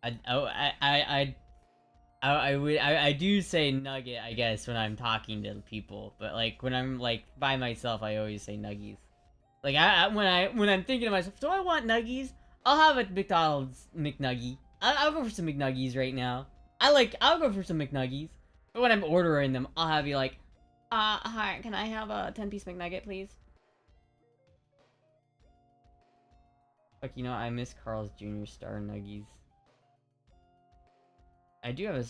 I do say nugget, I guess, when I'm talking to people, but, like, when I'm, like, by myself, I always say nuggies. Like, when I'm thinking to myself, do I want nuggies? I'll have a McDonald's McNuggie. I'll go for some McNuggies right now. I'll go for some McNuggies. But when I'm ordering them, I'll have you like, hi, can I have a 10-piece McNugget, please? Like, you know, I miss Carl's Jr. Star Nuggies. I do have a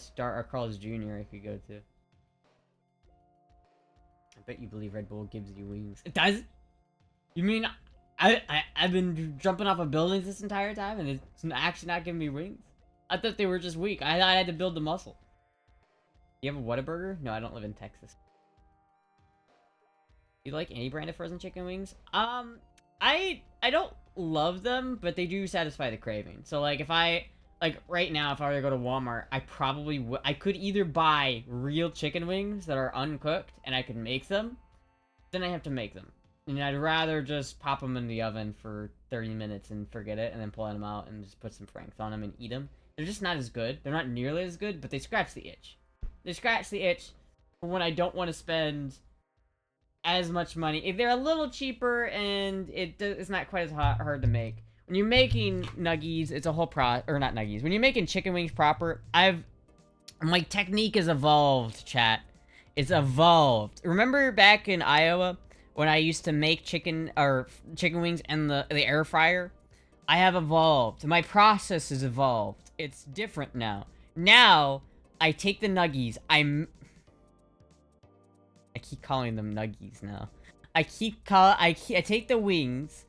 Carl's Jr. I could go to. I bet you believe Red Bull gives you wings. It does? You mean I've been jumping off of buildings this entire time and it's actually not giving me wings? I thought they were just weak. I thought I had to build the muscle. You have a Whataburger? No, I don't live in Texas. You like any brand of frozen chicken wings? I don't love them, but they do satisfy the craving. So like right now, if I were to go to Walmart, I could either buy real chicken wings that are uncooked and I could make them, then I have to make them. And I'd rather just pop them in the oven for 30 minutes and forget it, and then pull them out and just put some Franks on them and eat them. They're just not as good. They're not nearly as good, but they scratch the itch. They scratch the itch for when I don't want to spend as much money. If they're a little cheaper and it's not quite as hard to make. When you're making nuggies, it's a whole or not nuggies. When you're making chicken wings proper, my technique has evolved, chat. It's evolved. Remember back in Iowa when I used to make chicken wings in the air fryer? I have evolved. My process has evolved. It's different now. Now, I take the nuggies. I keep calling them nuggies now. I take the wings,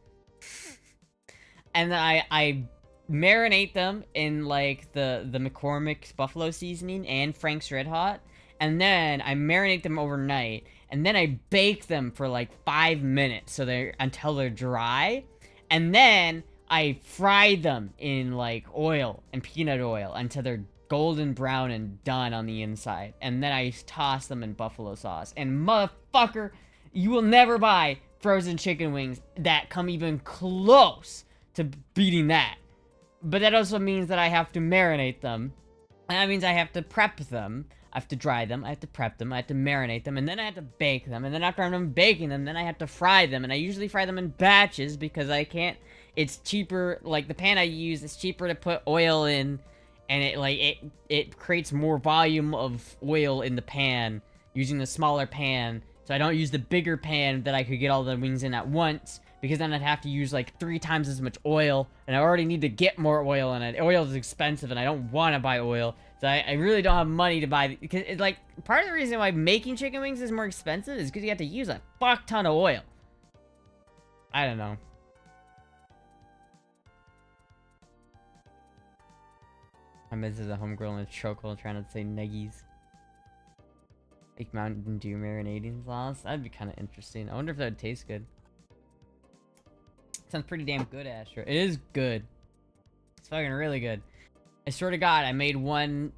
and then I marinate them in like the McCormick's buffalo seasoning and Frank's Red Hot, and then I marinate them overnight, and then I bake them for like 5 minutes until they're dry, and then I fry them in like oil and peanut oil until they're golden brown and done on the inside, and then I toss them in buffalo sauce. And motherfucker, you will never buy frozen chicken wings that come even close to beating that. But that also means that I have to marinate them, and that means I have to prep them. I have to dry them, I have to prep them, I have to marinate them, and then I have to bake them, and then after I'm done baking them, then I have to fry them, and I usually fry them in batches because I can't, it's cheaper, like the pan I use, it's cheaper to put oil in, and it creates more volume of oil in the pan, using the smaller pan So I don't use the bigger pan that I could get all the wings in at once, because then I'd have to use like 3 times as much oil, and I already need to get more oil in it. Oil is expensive, and I don't want to buy oil, so I really don't have money to buy, because it's like, part of the reason why making chicken wings is more expensive is because you have to use a fuck ton of oil. I don't know. My miss is a homegirl in a chokehold trying to say nuggies. Like Mountain Dew marinating sauce? That'd be kind of interesting. I wonder if that would taste good. Sounds pretty damn good, Astra. It is good. It's fucking really good. I swear to God, I made one...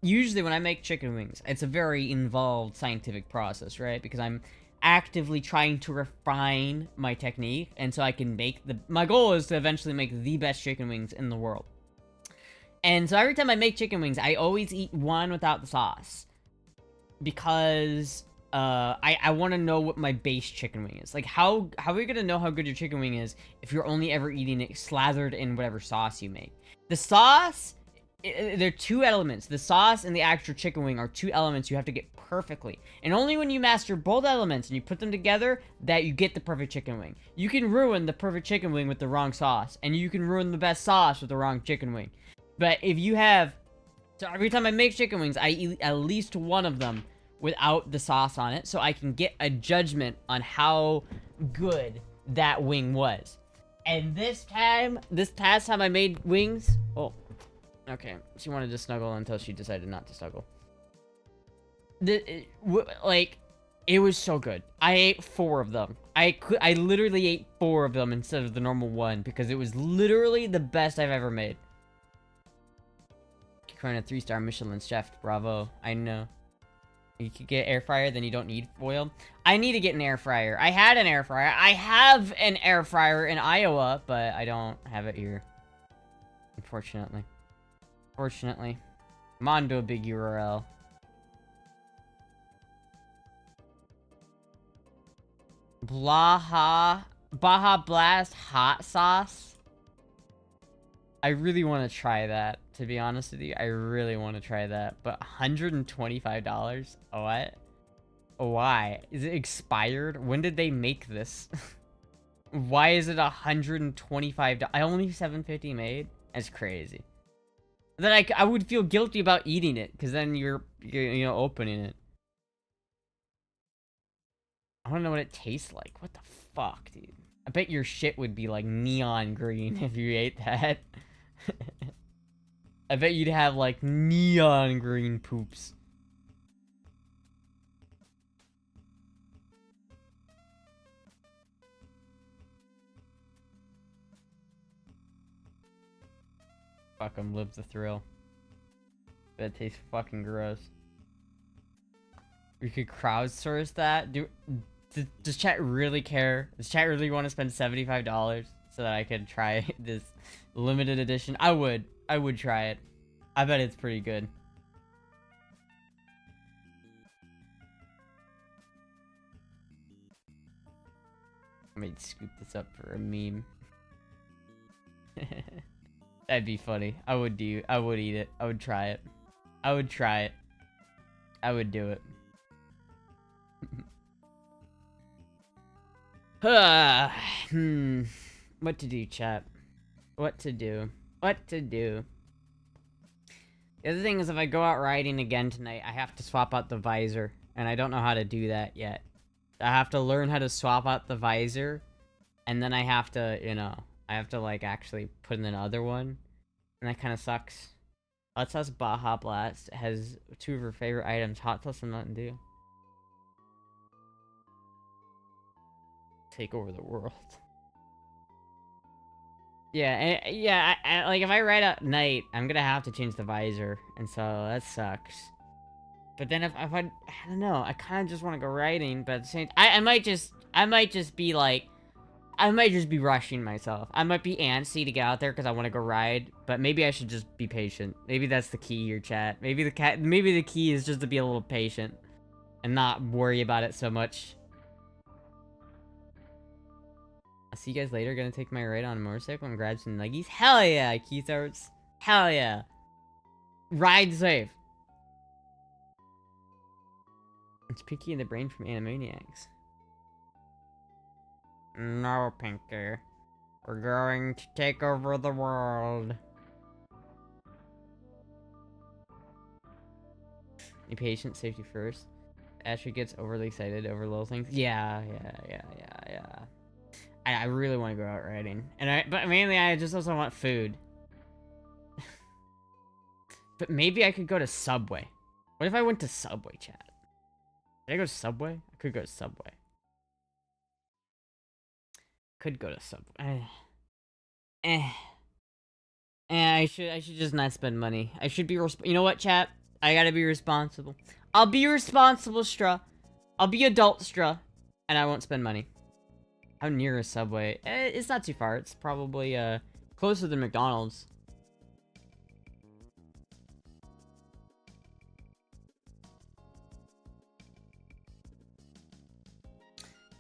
Usually when I make chicken wings, it's a very involved scientific process, right? Because I'm actively trying to refine my technique, and so I can make the... My goal is to eventually make the best chicken wings in the world. And so every time I make chicken wings, I always eat one without the sauce. Because I want to know what my base chicken wing is. Like, how are you going to know how good your chicken wing is if you're only ever eating it slathered in whatever sauce you make? The sauce, there are 2 elements. The sauce and the actual chicken wing are 2 elements you have to get perfectly. And only when you master both elements and you put them together, that you get the perfect chicken wing. You can ruin the perfect chicken wing with the wrong sauce. And you can ruin the best sauce with the wrong chicken wing. But if you have... So every time I make chicken wings, I eat at least one of them without the sauce on it, so I can get a judgment on how good that wing was. And this past time I made wings... Oh, okay. She wanted to snuggle until she decided not to snuggle. It was so good. I ate 4 of them. I literally ate 4 of them instead of the normal 1, because it was literally the best I've ever made. Current a 3-star Michelin chef. Bravo. I know. You could get air fryer, then you don't need oil. I need to get an air fryer. I had an air fryer. I have an air fryer in Iowa, but I don't have it here. Unfortunately. Fortunately. I'm on to a big URL. Baja Blast hot sauce. I really want to try that, to be honest with you. I really want to try that. But $125? What? Why? Is it expired? When did they make this? Why is it $125? I only $7.50 made? That's crazy. Then I would feel guilty about eating it, because then you're opening it. I want to know what it tastes like. What the fuck, dude? I bet your shit would be like neon green if you ate that. I bet you'd have like neon green poops. Fuck 'em, live the thrill. That tastes fucking gross. We could crowdsource that? Does chat really care? Does chat really want to spend $75 so that I could try this limited edition? I would try it. I bet it's pretty good. I might scoop this up for a meme. That'd be funny. I would eat it. I would try it. I would try it. I would do it. What to do, chat? What to do? What to do? The other thing is, if I go out riding again tonight, I have to swap out the visor, and I don't know how to do that yet. I have to learn how to swap out the visor, and then I have to, like, actually put in another one, and that kind of sucks. Hot Sauce Baja Blast has 2 of her favorite items, hot sauce and Mountain Dew. Take over the world. Yeah, like, if I ride at night, I'm gonna have to change the visor, and so that sucks. But then if I don't know, I kind of just want to go riding, but at the same time, I might just be like, I might just be rushing myself. I might be antsy to get out there because I want to go ride, but maybe I should just be patient. Maybe that's the key here, chat. Maybe the key is just to be a little patient and not worry about it so much. I'll see you guys later. Gonna take my ride on a motorcycle and grab some nuggies. Hell yeah, Keith Arts. Hell yeah. Ride safe. It's Pinky and the Brain from Animaniacs. No, Pinky. We're going to take over the world. Be patient, safety first. Astra gets overly excited over little things. Yeah. I really want to go out riding. But mainly I just also want food. But maybe I could go to Subway. What if I went to Subway, chat? Did I go to Subway? I could go to Subway. Could go to Subway. I should just not spend money. I should be you know what, chat? I gotta be responsible. I'll be responsible, Stra. I'll be adult, Stra. And I won't spend money. How near is Subway? It's not too far. It's probably, closer than McDonald's.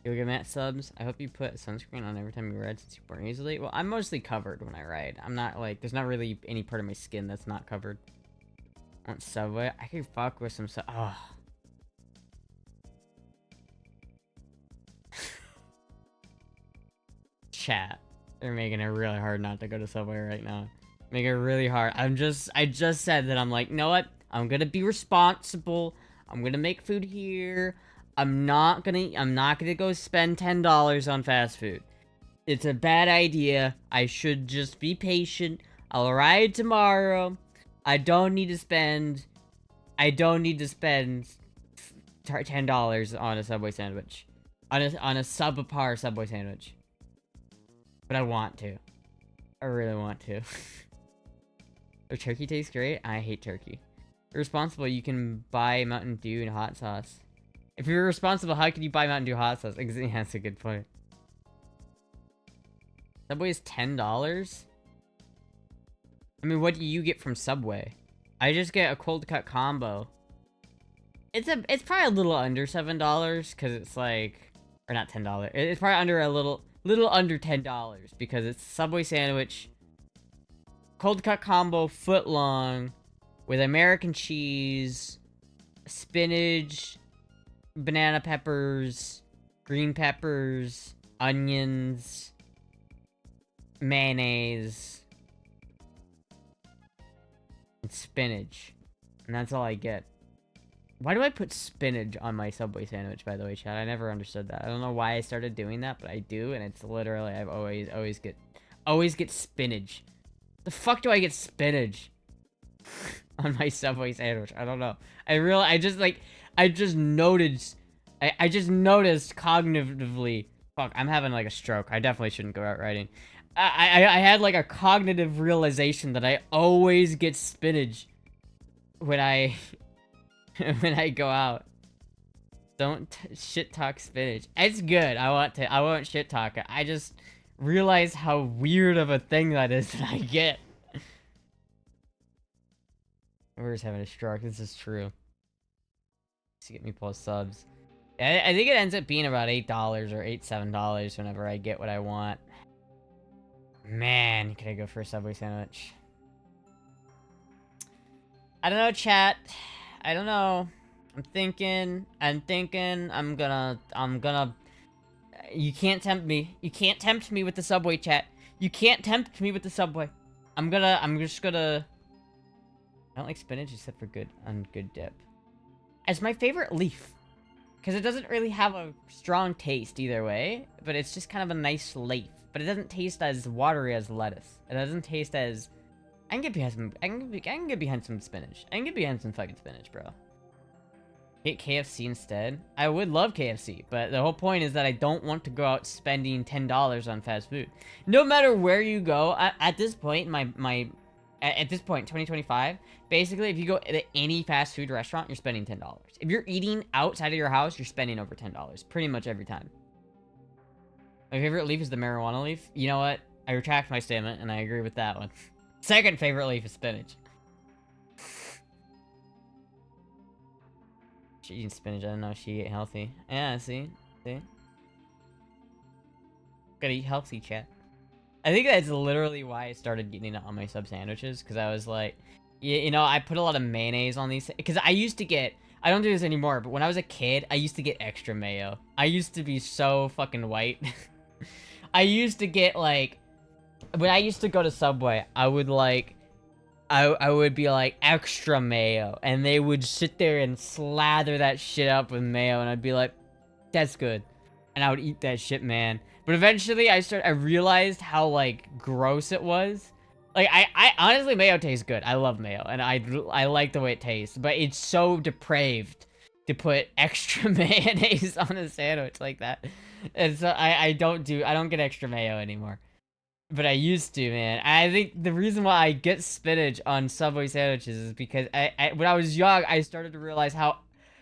Yoga mat subs. I hope you put sunscreen on every time you ride since you burn easily. Well, I'm mostly covered when I ride. I'm not, like, there's not really any part of my skin that's not covered. On Subway, I could fuck with some oh. Chat. They're making it really hard not to go to Subway right now. Make it really hard. I just said that I'm like, you know what? I'm gonna be responsible. I'm gonna make food here. I'm not gonna go spend $10 on fast food. It's a bad idea. I should just be patient. I'll ride tomorrow. I don't need to spend $10 on a Subway sandwich. On a subpar Subway sandwich. But I want to. I really want to. Oh, turkey tastes great? I hate turkey. You're responsible, you can buy Mountain Dew and hot sauce. If you're responsible, how can you buy Mountain Dew hot sauce? Yeah, that's a good point. Subway is $10? I mean, what do you get from Subway? I just get a cold cut combo. It's probably a little under $7 because it's like, or not $10. It's probably under a little under $10 because it's Subway sandwich, cold cut combo, foot long, with American cheese, spinach, banana peppers, green peppers, onions, mayonnaise, and spinach. And that's all I get. Why do I put spinach on my Subway sandwich, by the way, chat? I never understood that. I don't know why I started doing that, but I do, and it's literally, I've always get spinach. The fuck do I get spinach on my Subway sandwich? I don't know. I just noticed cognitively. Fuck, I'm having like a stroke. I definitely shouldn't go out riding. I had like a cognitive realization that I always get spinach when I when I go out. Don't shit talk spinach. It's good. I won't shit talk it. I just realized how weird of a thing that is that I get. We're just having a stroke. This is true. To get me plus subs. I think it ends up being about $8 or $7 whenever I get what I want. Man, can I go for a Subway sandwich? I don't know, chat. I don't know. I'm thinking I'm gonna you can't tempt me. You can't tempt me with the Subway, chat. You can't tempt me with the Subway. I'm just gonna I don't like spinach except for good dip. It's my favorite leaf. Because it doesn't really have a strong taste either way, but it's just kind of a nice leaf. But it doesn't taste as watery as lettuce. It doesn't taste as... I can get behind some spinach. I can get behind some fucking spinach, bro. Get KFC instead? I would love KFC, but the whole point is that I don't want to go out spending $10 on fast food. No matter where you go, at this point, at this point, 2025, basically, if you go to any fast food restaurant, you're spending $10. If you're eating outside of your house, you're spending over $10, pretty much every time. My favorite leaf is the marijuana leaf. You know what? I retract my statement, and I agree with that one. Second favorite leaf is spinach. She eating spinach. I don't know. She ate healthy. Yeah, see? Gotta eat healthy, chat. I think that's literally why I started getting it on my sub sandwiches, because I was like, you know, I put a lot of mayonnaise on these, because I used to get I don't do this anymore, but when I was a kid, I used to get extra mayo. I used to be so fucking white. I used to get, like... When I used to go to Subway, I would, like... I would be like, extra mayo. And they would sit there and slather that shit up with mayo. And I'd be like, that's good. And I would eat that shit, man. But eventually, I realized how, like, gross it was. Like, I honestly, mayo tastes good. I love mayo. And I like the way it tastes. But it's so depraved to put extra mayonnaise on a sandwich like that. And so I don't get extra mayo anymore. But I used to, man. I think the reason why I get spinach on Subway sandwiches is because when I was young, I started to realize how,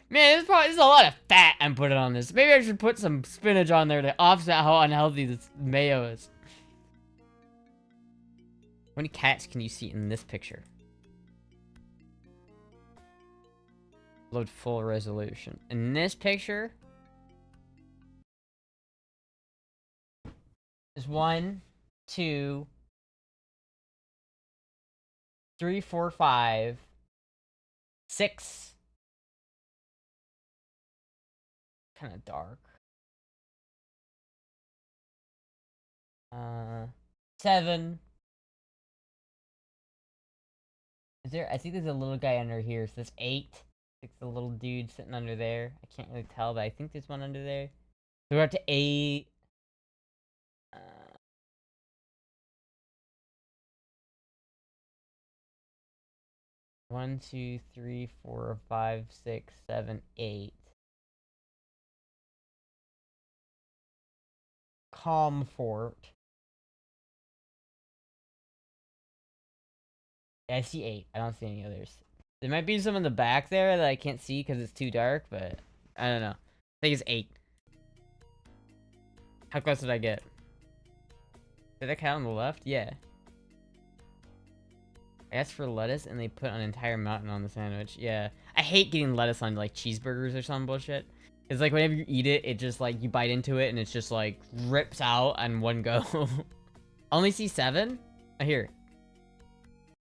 man, there's a lot of fat I'm putting on this. Maybe I should put some spinach on there to offset how unhealthy this mayo is. How many cats can you see in this picture? Load full resolution. In this picture, there's 1, 2, 3, 4, 5, 6. Kind of dark. 7. Is there? I think there's a little guy under here. So there's 8. It's the little dude sitting under there. I can't really tell, but I think there's one under there. So we're up to 8. 1, 2, 3, 4, 5, 6, 7, 8. Comfort. Yeah, I see 8. I don't see any others. There might be some in the back there that I can't see because it's too dark, but I don't know. I think it's 8. How close did I get? Did I count on the left? Yeah. I asked for lettuce and they put an entire mountain on the sandwich. Yeah. I hate getting lettuce on like cheeseburgers or some bullshit. It's like whenever you eat it, it just like you bite into it and it's just like rips out on one go. Only see 7? Oh, here.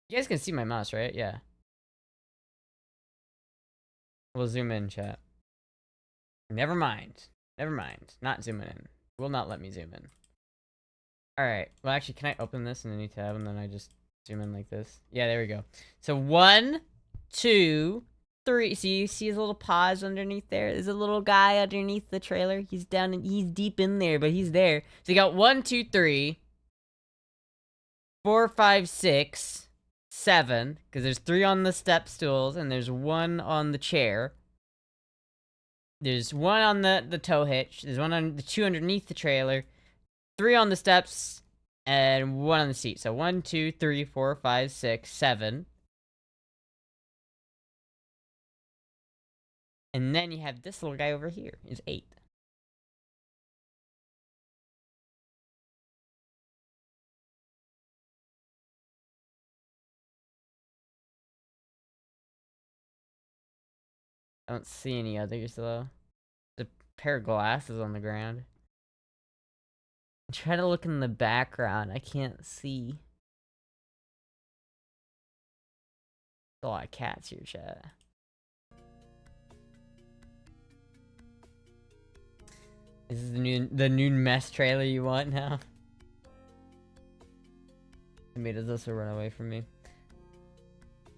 You guys can see my mouse, right? Yeah. We'll zoom in, chat. Never mind. Never mind. Not zooming in. Will not let me zoom in. Alright. Well, actually, can I open this in any tab and then I just zoom in like this? Yeah, there we go. So 1, 2, 3. See his little paws underneath there? There's a little guy underneath the trailer. He's down and he's deep in there, but he's there. So you got 1, 2, 3, 4, 5, 6. 7, because there's 3 on the step stools and there's 1 on the chair. There's 1 on the tow hitch. There's 1 on the 2 underneath the trailer. 3 on the steps and 1 on the seat. So 1, 2, 3, 4, 5, 6, 7. And then you have this little guy over here is 8. I don't see any others, though. There's a pair of glasses on the ground. Try to look in the background. I can't see. There's a lot of cats here, chat. This is the new mess trailer you want now? Tomatoes also run away from me.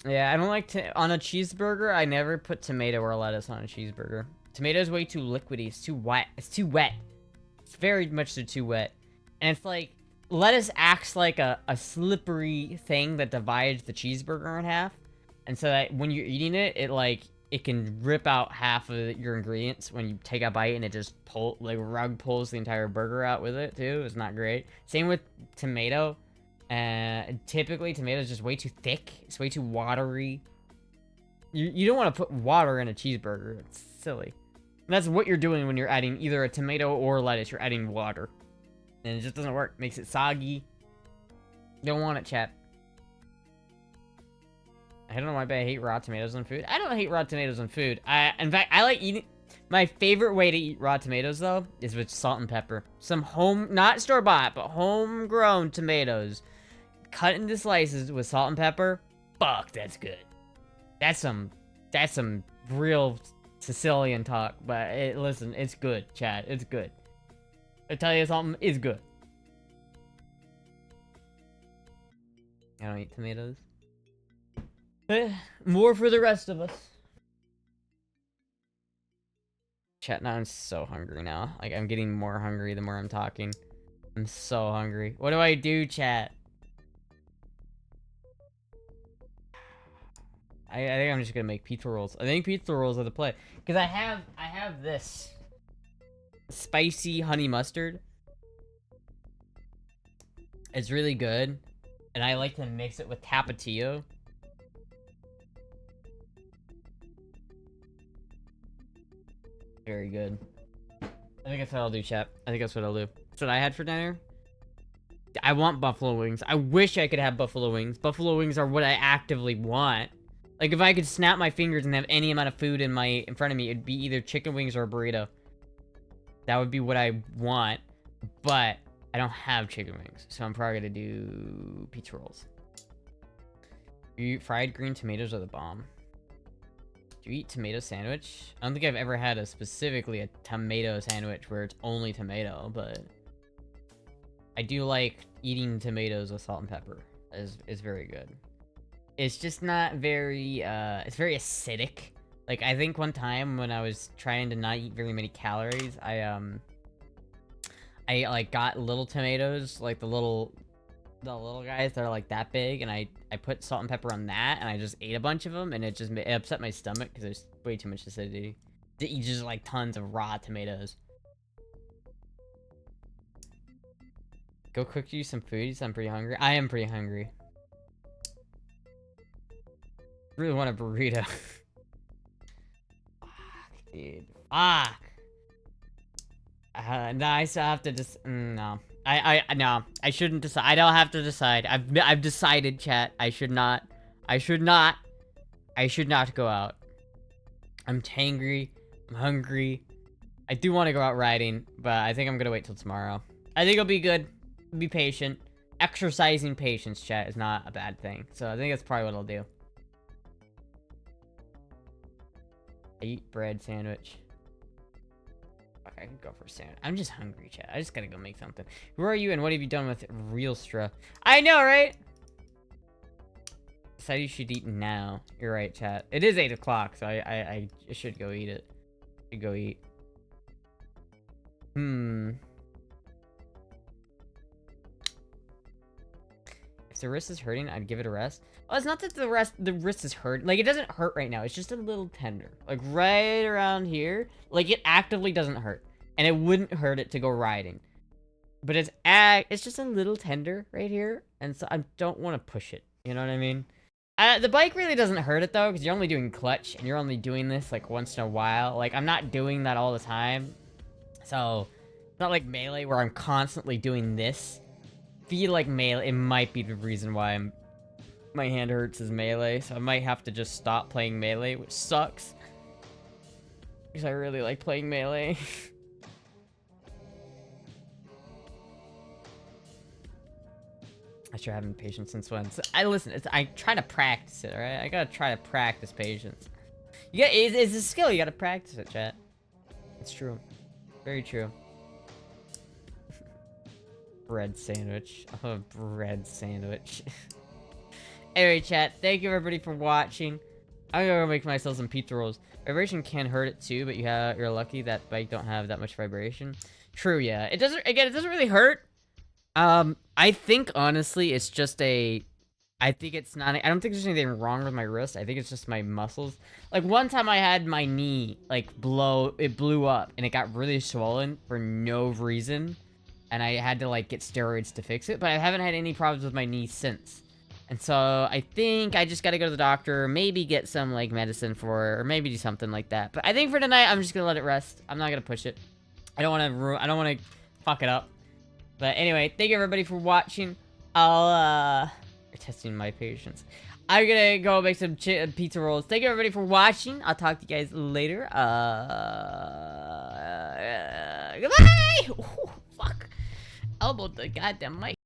Yeah, I don't like to... On a cheeseburger, I never put tomato or lettuce on a cheeseburger. Tomato's way too liquidy. It's too wet. It's too wet. It's very much so too wet. And it's like... Lettuce acts like a slippery thing that divides the cheeseburger in half. And so that when you're eating it, it can rip out half of your ingredients when you take a bite and it just rug pulls the entire burger out with it too. It's not great. Same with tomato. Typically tomato's just way too thick. It's way too watery. You don't want to put water in a cheeseburger. It's silly. And that's what you're doing when you're adding either a tomato or lettuce. You're adding water. And it just doesn't work. Makes it soggy. Don't want it, chat. I don't know why, but I hate raw tomatoes on food. I don't hate raw tomatoes on food. In fact, I like eating... My favorite way to eat raw tomatoes, though, is with salt and pepper. Some not store-bought, but homegrown tomatoes. Cut into slices with salt and pepper. Fuck, that's good. That's some That's some real Sicilian talk, but listen, it's good, Chad. It's good. I tell you something, it's good. I don't eat tomatoes. More for the rest of us. Chat, now I'm so hungry now. Like, I'm getting more hungry the more I'm talking. I'm so hungry. What do I do, chat? I think I'm just gonna make pizza rolls. I think pizza rolls are the play. Because I have this spicy honey mustard. It's really good. And I like to mix it with Tapatio. Very good. I think that's what I'll do, chat. I think that's what I'll do. That's what I had for dinner. I want buffalo wings. I wish I could have buffalo wings. Buffalo wings are what I actively want. Like, if I could snap my fingers and have any amount of food in front of me, it'd be either chicken wings or a burrito. That would be what I want. But I don't have chicken wings, so I'm probably gonna do pizza rolls. Fried green tomatoes are the bomb. Do you eat tomato sandwich? I don't think I've ever had specifically a tomato sandwich where it's only tomato, but I do like eating tomatoes with salt and pepper. Is very good. It's just not very, it's very acidic. Like, I think one time when I was trying to not eat very many calories, I like got little tomatoes, like the little guys that are like that big, and I put salt and pepper on that, and I just ate a bunch of them, and it upset my stomach because there's way too much acidity. To eat just like tons of raw tomatoes. Go cook you some food. I'm pretty hungry. I am pretty hungry. Really want a burrito. Fuck, dude. Fuck. No, I still have to just no. No. I shouldn't decide. I don't have to decide. I've decided, chat. I should not go out. I'm hangry. I'm hungry. I do want to go out riding, but I think I'm gonna wait till tomorrow. I think it'll be good. Be patient. Exercising patience, chat, is not a bad thing. So I think that's probably what I'll do. I eat bread sandwich. Fuck, I could go for a sandwich. I'm just hungry, chat. I just gotta go make something. Who are you and what have you done with STIGSTRA? I know, right? Said you should eat now. You're right, chat. It is 8 o'clock, so I should go eat it. Should go eat. If the wrist is hurting, I'd give it a rest. Oh, it's not that the wrist is hurt. Like, it doesn't hurt right now. It's just a little tender. Like, right around here. Like, it actively doesn't hurt. And it wouldn't hurt it to go riding. But it's just a little tender right here. And so I don't want to push it. You know what I mean? The bike really doesn't hurt it, though, because you're only doing clutch. And you're only doing this, like, once in a while. Like, I'm not doing that all the time. So, it's not like Melee where I'm constantly doing this. Feel like Melee, it might be the reason why my hand hurts is Melee, so I might have to just stop playing Melee, which sucks. Because I really like playing Melee. I sure haven't patience since when. So, I try to practice it, alright? I gotta try to practice patience. It's a skill, you gotta practice it, chat. It's true. Very true. Bread sandwich. Oh, bread sandwich. Anyway, chat, thank you everybody for watching. I'm gonna go make myself some pizza rolls. Vibration can hurt it too, but you're lucky that bike don't have that much vibration. True, yeah. It doesn't really hurt. I think honestly it's just I think it's not, I don't think there's anything wrong with my wrist. I think it's just my muscles. Like, one time I had my knee, like, it blew up, and it got really swollen for no reason. And I had to, like, get steroids to fix it. But I haven't had any problems with my knee since. And so, I think I just gotta go to the doctor. Maybe get some, like, medicine for it. Or maybe do something like that. But I think for tonight, I'm just gonna let it rest. I'm not gonna push it. I don't wanna fuck it up. But anyway, thank you everybody for watching. Testing my patience. I'm gonna go make some pizza rolls. Thank you everybody for watching. I'll talk to you guys later. Goodbye! Ooh, fuck. Elbowed the goddamn mic.